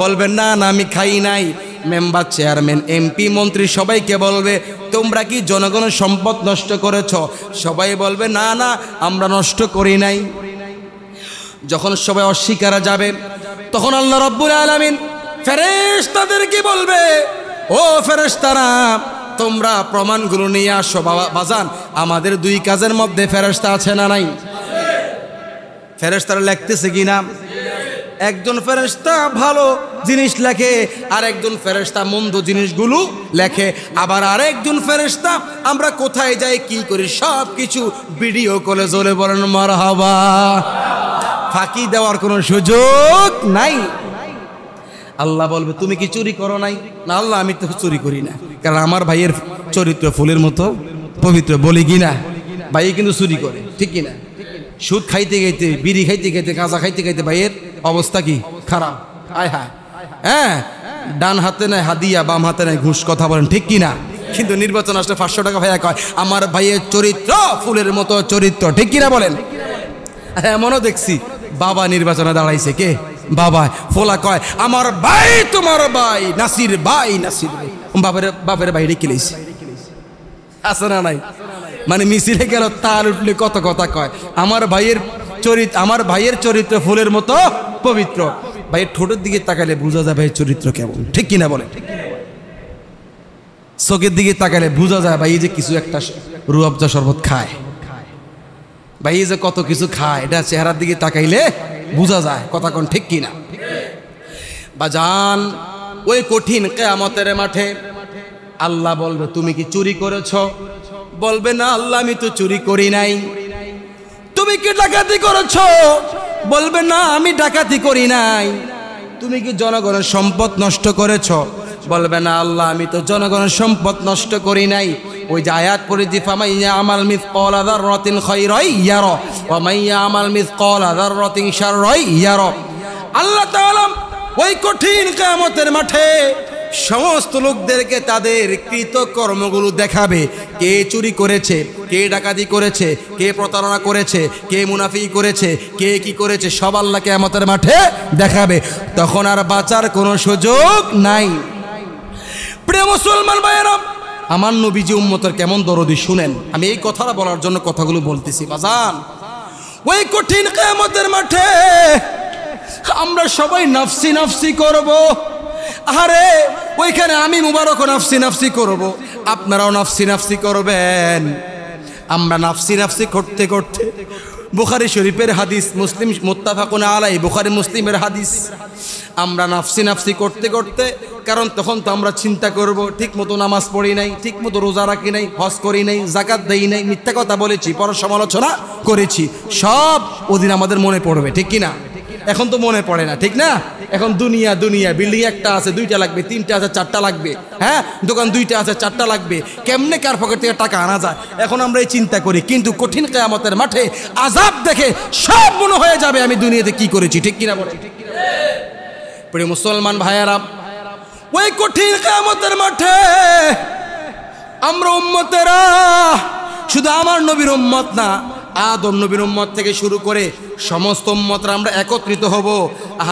বলবে না না আমি খাই নাই। মেম্বার, চেয়ারম্যান, এমপি, মন্ত্রী সবাইকে বলবে তোমরা কি জনগণের সম্পদ নষ্ট করেছো? সবাই বলবে না না আমরা নষ্ট করি নাই। যখন সবাই অস্বীকার যাবে তখন আল্লাহ রাব্বুল আলামিন ফেরেশতাদেরকে বলবে ও ফেরেশতারা তোমরা প্রমাণগুলো নিয়ে আসো। বাজান আমাদের দুই কাজের মধ্যে ফেরেশতা আছে না নাই? ফেরেশতারা লিখতেছে কিনা? একজন ফেরেশতা ভালো জিনিস লেখে, আর একজন ফেরেশতা মন্দ জিনিসগুলো লেখে। আবার আরেকজন ফেরেশতা আমরা কোথায় যাই কি করি সব কিছু ভিডিও কলে জ্বলে বলেন মারহাবা। ফাঁকি দেওয়ার কোনো সুযোগ নাই। আল্লাহ বলবে তুমি কি চুরি করো নাই? না আল্লাহ আমি তো চুরি করি না, কারণ আমার ভাইয়ের চরিত্র ফুলের মতো পবিত্র, বলি কিনা? ভাই কিন্তু চুরি করে, ঠিক কিনা? সুদ খাইতে খাইতে, বিড়ি খাইতে খাইতে, গাঁজা খাইতে খাইতে ভাইয়ের অবস্থা কি খারাপ। আয় হায়, হ্যাঁ ডান হাতে নাই হাদিয়া, বাম হাতে নাই ঘুষ, কথা বলেন ঠিক কিনা? কিন্তু নির্বাচন আসলে 500 টাকা ভাইয়া কয় আমার ভাইয়ের চরিত্র ফুলের মতো চরিত্র, ঠিক কিনা বলেন? এমনও দেখছি বাবা নির্বাচনে দাঁড়াইছে, কে বাবা, ফোলা কয় আমার ভাই তোমার ভাই নাসির ভাই, নাসির ভাই, বাপের বাইরে কিলেছে, আছে না নাই? মানে মিছিলে গেল তার উঠলে কত কথা কয়, আমার ভাইয়ের চরিত্র ফুলের মতো পবিত্র। ভাইয়ের ঠোঁটের দিকে তাকালে বোঝা যায় ভাইয়ের চরিত্র কেমন, ঠিক কিনা বলে? চোখের দিকে তাকালে বোঝা যায় ভাই যে কিছু একটা রুয়াবজা শরবত খায়, ভাই যে কত কিছু খায়, এটা চেহারার দিকে তাকাইলে বোঝা যায়, কথা কোন ঠিক কিনা? বাজান ওই কঠিন কিয়ামতের মাঠে আল্লাহ বলবে তুমি কি চুরি করেছো? বলবে না আল্লাহ আমি তো চুরি করি নাই। তুমি কি ডাকাতি করেছো? বলবে না আমি ডাকাতি করি নাই। তুমি কি জনগণের সম্পদ নষ্ট করেছো? বলবে না আল্লাহ আমি তো জনগণের সম্পদ নষ্ট করি নাই। ওই যে আয়াত পড়েছি ফামাইয়া আমাল মিসকালা যাররাতিন খায়রান ইয়ারা ওয়া মাইয়া আমাল মিসকালা যাররাতিন শাররান ইয়ারা। আল্লাহ তাআলা ওই কঠিন কিয়ামতের মাঠে সমস্ত লোকদেরকে তাদের কৃত কর্মগুলো দেখাবে, কে চুরি করেছে, কে ডাকাতি করেছে, কে প্রতারণা করেছে, কে মুনাফিকি করেছে, কে কি করেছে, সব আল্লাহ কিয়ামতের মাঠে দেখাবে। তখন আর বাঁচার কোনো সুযোগ নাই। প্রিয় মুসলমান ভাইয়েরা, আমার নবীজি উম্মতের কেমন দরদি শুনেন। আমি এই কথাটা বলার জন্য কথাগুলো বলতেছি। বাজান ওই কঠিন কিয়ামতের মাঠে আমরা সবাই নাফসি নাফসি করব। আরে ওইখানে আমি মুবারক নাফসি নাফসি করব, আপনারাও নাফসি নাফসি করবেন। আমরা নাফসি নাফসি করতে করতে, বুখারী শরীফের হাদিস, মুসলিম মুত্তাফাকুন আলাইহি, বুখারী মুসলিমের হাদিস, আমরা নাফসি নাফসি করতে করতে, কারণ তখন তো আমরা চিন্তা করব ঠিক মতো নামাজ পড়ি নাই, ঠিক মতো রোজা রাখি নাই, হজ করি নাই, যাকাত দেই নাই, মিথ্যা কথা বলেছি, পর সমালোচনা করেছি, সব ওদিন আমাদের মনে পড়বে, ঠিক কিনা? এখন তো মনে পড়ে না, ঠিক না? এখন দুনিয়া দুনিয়া, বিল্ডিং একটা আছে 2টা লাগবে, 3টা আছে 4টা লাগবে, হ্যাঁ দোকান 2টা আছে 4টা লাগবে, কেমনে কার পকেট থেকে টাকা আনা যায়, এখন আমরা এই চিন্তা করি। কিন্তু কঠিন কিয়ামতের মাঠে আযাব দেখে সব মনে হয়ে যাবে আমি দুনিয়াতে কি করেছি, ঠিক কিনা বলে? প্রিয় মুসলমান ভাইয়েরা, ওই কঠিন কিয়ামতের মাঠে আমরা উম্মতেরা, শুধু আমার নবীর উম্মত না, আদম নবীর উম্মত থেকে শুরু করে সমস্ত উম্মতরা আমরা একত্রিত হব।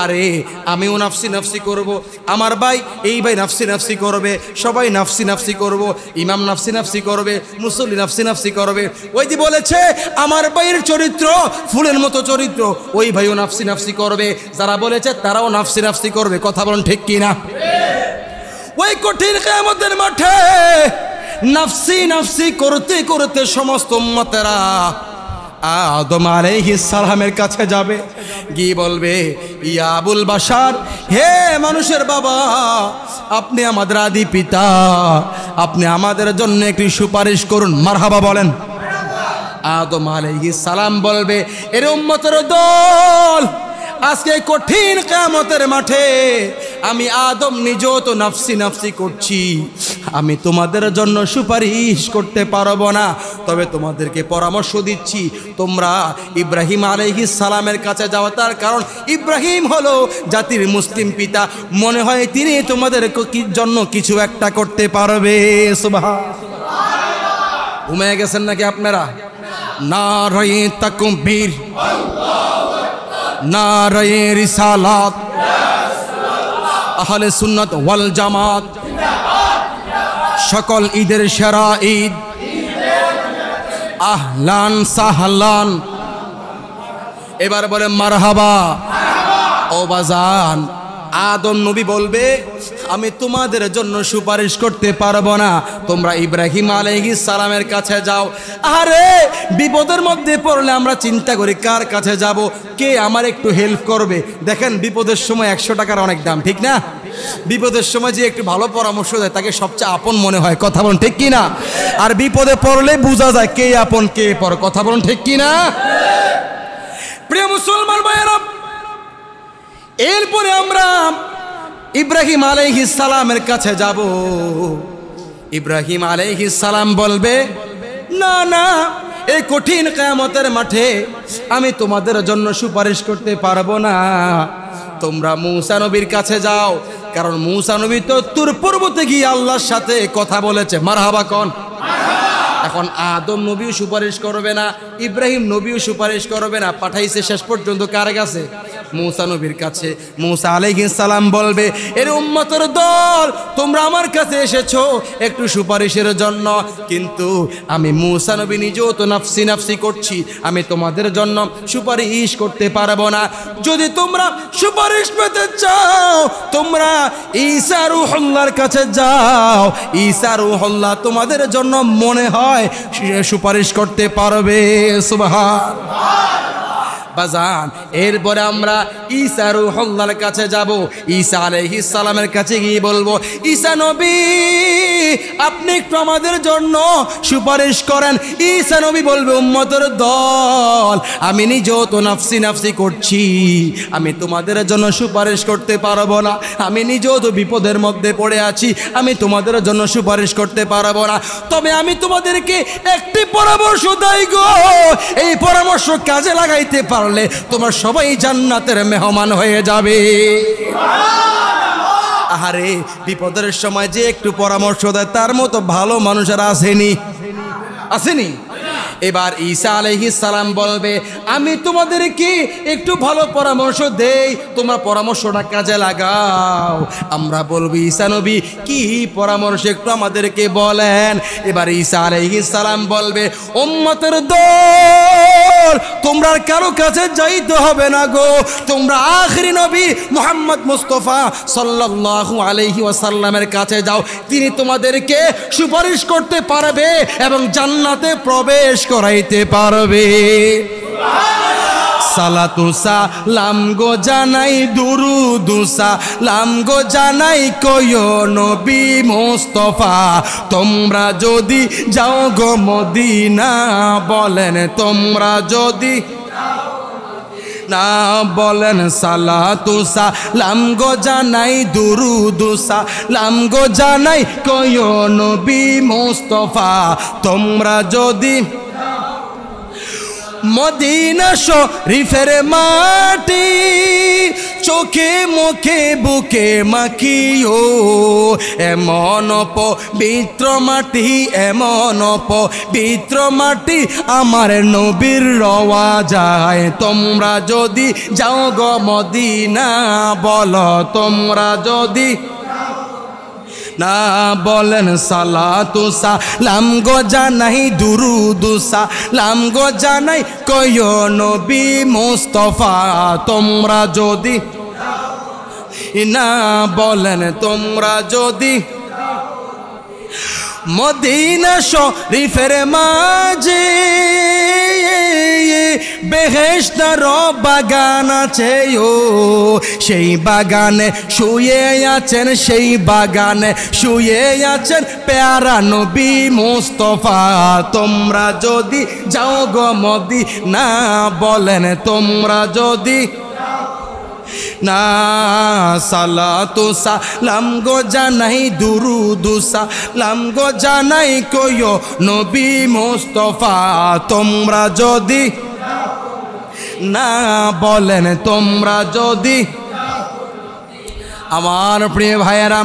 আরে আমিও নাফসি নাফসি করব, আমার ভাই এই ভাই নাফসি নাফসি করবে, সবাই নাফসি নাফসি করব, ইমাম নাফসি নাফসি করবে, মুসল্লি নাফসি নাফসি করবে। ওই যে বলেছে আমার ভাইয়ের চরিত্র ফুলের মতো চরিত্র, ওই ভাইও নাফসি নাফসি করবে, যারা বলেছে তারাও নাফসি নাফসি করবে, কথা বলেন ঠিক কিনা? ওই কঠিন কিয়ামতের মাঠে নাফসি নাফসি করতে করতে সমস্ত উম্মতেরা আদম আলাইহিস সালামের কাছে যাবে, গিয়ে বলবে ইয়া আবুল বাশার, হে মানুষের বাবা, আপনি আমাদের আদি পিতা, আপনি আমাদের জন্য একটি সুপারিশ করুন, মারহাবা বলেন। আদম আলাইহিস সালাম বলবে এর উম্মতের দল, আজকে কঠিন কিয়ামতের মাঠে আমি আদম নিজেও তো নাফসি নাফসি করছি, আমি তোমাদের জন্য সুপারিশ করতে পারবো না, তবে তোমাদেরকে পরামর্শ দিচ্ছি তোমরা ইব্রাহিম আলাইহিস সালামের কাছে যাও। তার কারণ ইব্রাহিম হলো জাতির মুসলিম পিতা, মনে হয় তিনি তোমাদের জন্য কিছু একটা করতে পারবে। সুবহানাল্লাহ। ঘুমিয়ে গেছেন নাকি আপনারা? নারায়ে তাকবীর, নারায়ে রিসালাত, আহলে সুন্নাত ওয়াল জামাত, সকল ঈদের সেরা ঈদ, আহলান সাহলান। এবার বলে মারহাবা। ও বাজান, আদম নবী বলবে আমি তোমাদের জন্য সুপারিশ করতে পারবো না, তোমরা ইব্রাহিম আলাইহিস সালামের কাছে যাও। আরে বিপদের মধ্যে পড়লে আমরা চিন্তা করি কার কাছে যাব, কে আমার একটু হেল্প করবে। দেখেন বিপদের সময় 100 টাকার অনেক দাম, ঠিক না? বিপদের সময় যে একটু ভালো পরামর্শ দেয় তাকে সবচেয়ে আপন মনে হয়, কথা বলুন ঠিক কিনা? আর বিপদে পড়লে বোঝা যায় কে আপন কে পর, কথা বলুন ঠিক কিনা? প্রিয় মুসলমান ভাইয়েরা, এরপরে আমরা ইব্রাহিম আলাইহিস সালামের কাছে যাব। ইব্রাহিম আলাইহিস সালাম বলবে না না, এই কঠিন কিয়ামতের মাঠে আমি তোমাদের জন্য সুপারিশ করতে পারবো না, তোমরা মূসা নবীর কাছে যাও। কারণ মূসা নবী তো তুর পর্বতে গিয়ে আল্লাহর সাথে কথা বলেছে। মারহাবা কোন? এখন আদম নবীও সুপারিশ করবে না, ইব্রাহিম নবীও সুপারিশ করবে না, পাঠাইছে শেষ পর্যন্ত কার কাছে? মূসা নবীর কাছে। মূসা আলাইহিস সালাম বলবে এর উম্মতের দল, তোমরা আমার কাছে এসেছো একটু সুপারিশের জন্য, কিন্তু আমি মূসা নবী নিজেও তো নাফসি নাফসি করছি, আমি তোমাদের জন্য সুপারিশ করতে পারবো না। যদি তোমরা সুপারিশ পেতে চাও তোমরা ঈসা রূহুল্লাহর কাছে যাও, ঈসা রূহুল্লাহ তোমাদের জন্য মনে হয় সুপারিশ করতে পারবে। সুবহানাল্লাহ। বাজান, এরপরে আমরা ঈসা রূহুল্লাহর কাছে যাব। ঈসা আলাইহিস সালামের কাছে গিয়ে বলবো ঈসা নবী আপনি একটু আমাদের জন্য সুপারিশ করেন। ঈসা নবী বলবে উম্মতের দল, আমি নিজেও তো নাফসি নাফসি করছি, আমি তোমাদের জন্য সুপারিশ করতে পারবো না, আমি নিজেও তো বিপদের মধ্যে পড়ে আছি, আমি তোমাদের জন্য সুপারিশ করতে পারবো না, তবে আমি তোমাদেরকে একটি পরামর্শ দেই গো, এই পরামর্শ কাজে লাগাইতে পারলে তোমরা সবাই জান্নাতের মেহমান হয়ে যাবে। আহারে বিপদের সময় যে একটু পরামর্শ দেয় তার মতো ভালো মানুষের আসেনি, আসেনি? এবার ঈসা আলাইহিস সালাম বলবে আমি তোমাদেরকে একটু ভালো পরামর্শ দেই, তোমরা পরামর্শটা কাজে লাগাও। আমরা বলবো ঈসা নবী কি পরামর্শ একটু আমাদেরকে বলেন। এবার ঈসা আলাইহিস সালাম বলবে উম্মতের দল, তোমরা কারো কাছে যাইতে হবে না গো, তোমরা আখিরি নবী মুহাম্মদ মুস্তাফা সাল্লাল্লাহু আলাইহি ওয়াসাল্লামের কাছে যাও, তিনি তোমাদেরকে সুপারিশ করতে পারবে এবং জান্নাতে প্রবেশ করাইতে পারবে। সালাতু সালাম গো জানাই, দুরুদ সালাম গো জানাই কয় নবী মুস্তাফা, তোমরা যদি যাও গো মদিনা, বলেন তোমরা যদি না, বলেন সালাতু সালাম গো জানাই, দুরুদ সালাম গো জানাই কয় নবী মুস্তাফা, তোমরা যদি মদিনা শরীফের মাটি চোখে মুখে বুকে মাখিও, এমন পবিত্র মাটি, এমন পবিত্র মাটি আমার নবীর রওয়া যায়, তোমরা যদি যাও গো মদিনা, বলো তোমরা যদি না, বলেন সালাতু সালাম গো জানাই, দুরুদ সালাম গো জানাই কয় নবী মুস্তাফা, তোমরা যদি না, বলেন তোমরা যদি মদিনা শরীফের মাঝে বেহেশতের বাগান আছে, ও সেই বাগানে শুয়ে আছেন, সেই বাগানে শুয়ে আছেন প্যারা নবী মুস্তাফা, তোমরা যদি যাও গো মদিনা, বলেন তোমরা যদি না সালাতু সালাম গো জানাই দুরুদ সালাম গো জানাই কইও নবী মুস্তাফা তোমরা যদি না বলেন তোমরা যদি আমার প্রিয় ভাইয়েরা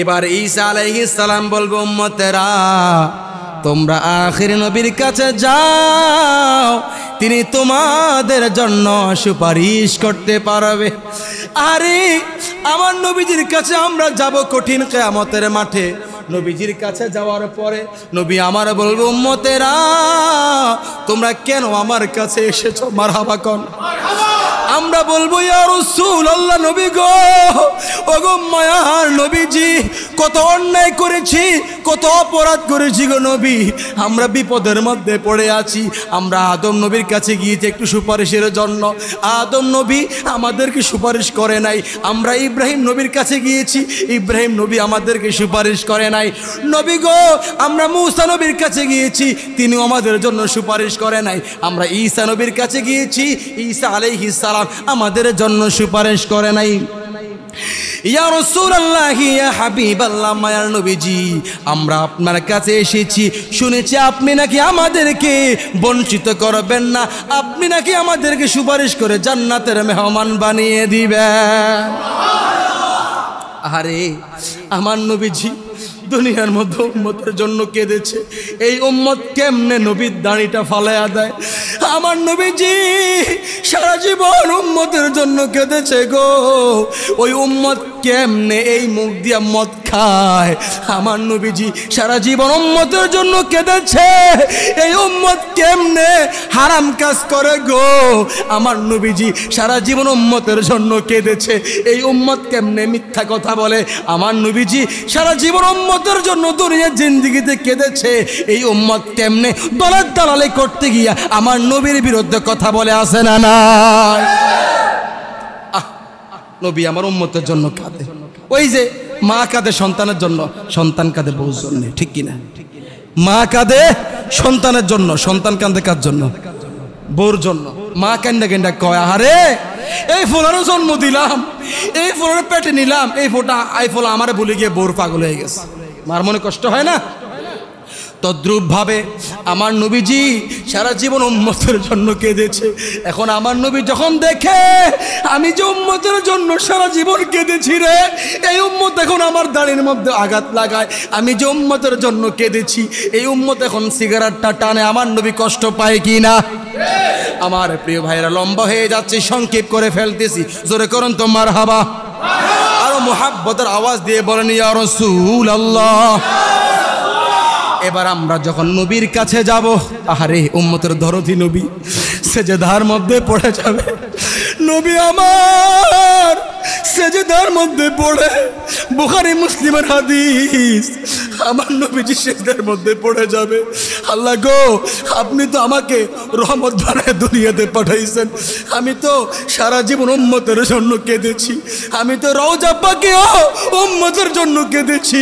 এবার ঈসা আলাইহিস সালাম বলবে উম্মতেরা তোমরা আখির নবীর কাছে যাও তিনি তোমাদের জন্য সুপারিশ করতে পারবে আরে আমার নবীজির কাছে আমরা যাব কঠিন কিয়ামতের মাঠে নবীজির কাছে যাওয়ার পরে নবী আমার বলবে উম্মতেরা তোমরা কেন আমার কাছে এসেছো মারহাবা কোন আমরা বলবো ইয়া রাসূলুল্লাহ নবী গো ওগো মায়ার নবীজি কত অন্যায় করেছি কত অপরাধ করেছি গো নবী আমরা বিপদের মধ্যে পড়ে আছি আমরা আদম নবীর কাছে গিয়েছি একটু সুপারিশের জন্য আদম নবী আমাদেরকে সুপারিশ করে নাই আমরা ইব্রাহিম নবীর কাছে গিয়েছি ইব্রাহিম নবী আমাদেরকে সুপারিশ করে নাই নবী গো আমরা মূসা নবীর কাছে গিয়েছি তিনিও আমাদের জন্য সুপারিশ করে নাই আমরা ঈসা নবীর কাছে গিয়েছি ঈসা আলাইহিস সালাম আমাদের জন্য সুপারিশ করে নাই ইয়া রাসূলুল্লাহ ইয়া হাবিবাল্লাহ মায়ার নবীজি আমরা আপনার কাছে এসেছি শুনেছি আপনি নাকি আমাদেরকে বঞ্চিত করবেন না আপনি নাকি আমাদেরকে সুপারিশ করে জান্নাতের মেহমান বানিয়ে দিবেন আরে আমার নবীজি দুনিয়ার মধ্যে উম্মতের জন্য কেঁদেছে এই উম্মত কেমনে নবীর দাড়িটা ফালায়া দেয় আমার নবীজি সারা জীবন উম্মতের জন্য কেঁদেছে গো ওই উম্মত কেমনে এই মুখ দিয়া মদ খায় আমার নবীজি সারা জীবন উম্মতের জন্য কেঁদেছে এই উম্মত কেমনে হারাম কাজ করে গো আমার নবীজি সারা জীবন উম্মতের জন্য কেঁদেছে এই উম্মত কেমনে মিথ্যা কথা বলে আমার নবীজি সারা জীবন উম্মতের জন্য দুনিয়ার জিন্দেগিতে কেঁদেছে এই উম্মত কেমনে দলের দালালি করতে গিয়া আমার নবীর বিরুদ্ধে কথা বলে আসে না না নবী আমার উম্মতের জন্য কাঁদে ওই যে মা কাঁদে সন্তানের জন্য সন্তান কাঁদে বউর জন্য ঠিক কিনা মা কাঁদে সন্তানের জন্য সন্তান কাঁদে কার জন্য বউর জন্য মা কান্দা কান্দা কয় আরে এই ফোলারও জন্ম দিলাম এই ফোলার পেটে নিলাম এই ফোলা আমারে বলে গিয়ে বউর পাগল হয়ে গেছে মার মনে কষ্ট হয় না তদ্রূপ ভাবে আমার নবীজি সারা জীবন উম্মতের জন্য কেঁদেছে এখন আমার নবী যখন দেখে আমি যে উম্মতের জন্য সারা জীবন কেঁদেছি রে এই উম্মত এখন আমার দাড়ির মধ্যে আঘাত লাগায় আমি যে উম্মতের জন্য কেঁদেছি এই উম্মত এখন সিগারেটটা টানে আমার নবী কষ্ট পায় কি না আমার প্রিয় ভাইরা লম্বা হয়ে যাচ্ছে সংক্ষেপ করে ফেলতেছি জোরে করুন তো মারহাবা আরো মুহাব্বতের আওয়াজ দিয়ে বলেন ইয়া রাসূলুল্লাহ এবার আমরা যখন নবীর কাছে যাব আহারে উম্মতের দরদি নবী সেজদার মধ্যে পড়ে যাবে নবী আমার সেজদার মধ্যে পড়ে বুখারী মুসলিমের হাদিস আমার নবীজি সেজদার মধ্যে পড়ে যাবে আল্লাহ গো আপনি তো আমাকে রহমত বানায় দুনিয়াতে পাঠাইছেন আমি তো সারা জীবন উম্মতের জন্য কেঁদেছি আমি তো রওজা পাকেও উম্মতের জন্য কেঁদেছি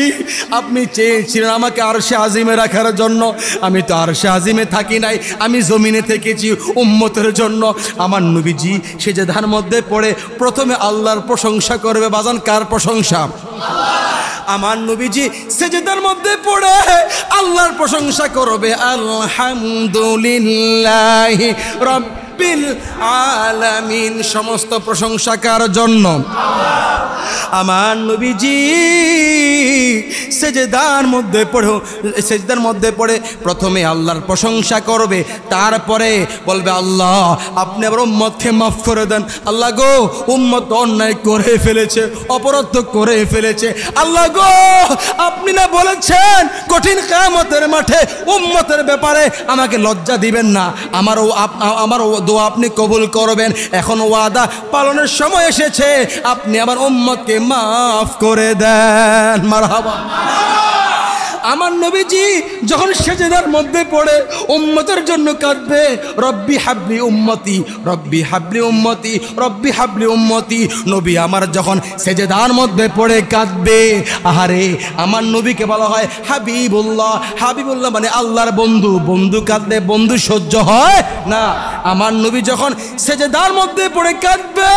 আপনি চেয়েছিলেন আমাকে আরশে আজিমে রাখার জন্য আমি তো আরশে আজিমে থাকি নাই আমি জমিনে থেকেছি উম্মতের জন্য আমার নবীজি সেজদার মধ্যে পড়ে প্রথমে আল্লাহর প্রশংসা করবে বাজান কার প্রশংসা আমার নবীজি সেজদার মধ্যে পড়ে আল্লাহর প্রশংসা করবে আলহামদুলিল্লাহি রাব্বিল আলামিন সমস্ত প্রশংসা কার জন্য আমার নবীজি সেজদার মধ্যে পড়ে প্রথমে আল্লাহর প্রশংসা করবে তারপরে বলবে আল্লাহ আপনি আমার উম্মতকে মাফ করে দেন আল্লাহ গো উম্মত অন্যায় করে ফেলেছে অপরাধ করে ফেলেছে আল্লাহ গো আপনি না বলেছেন কঠিন কিয়ামতের মাঠে উম্মতের ব্যাপারে আমাকে লজ্জা দিবেন না আমার দোয়া আপনি কবুল করবেন এখন ওয়াদা পালনের সময় এসেছে আপনি আমার উম্মতকে মাফ করে দেন মারহাবা আমার নবীজি যখন সেজদার মধ্যে পড়ে উম্মতের জন্য কাঁদবে, রব্বি হাবলি উম্মতি, রব্বি হাবলি উম্মতি, রব্বি হাবলি উম্মতি। নবী আমার যখন সেজদার মধ্যে পড়ে কাঁদবে, আহারে আমার নবীকে বলা হয় হাবিবুল্লাহ। হাবিবুল্লাহ মানে আল্লাহর বন্ধু। বন্ধু কাঁদলে বন্ধু সহ্য হয় না। আমার নবী যখন সেজদার মধ্যে পড়ে কাঁদবে,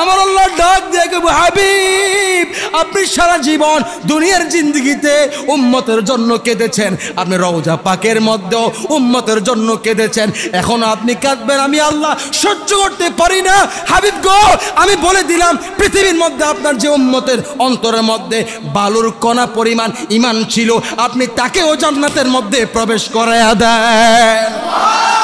আমার আল্লাহ ডাক দিয়ে কইবো, হাবিব আপনি সারা জীবন দুনিয়ার জিন্দেগিতে উম্মতের জন্য কেঁদেছেন, আপনি রওজা পাকের মধ্যেও উম্মতের জন্য কেঁদেছেন, এখন আপনি কাঁদবেন, আমি আল্লাহ সহ্য করতে পারি না। হাবিব গো, আমি বলে দিলাম পৃথিবীর মধ্যে আপনার যে উম্মতের অন্তরের মধ্যে বালুর কণা পরিমাণ ঈমান ছিল, আপনি তাকেও জান্নাতের মধ্যে প্রবেশ করায়া দেন।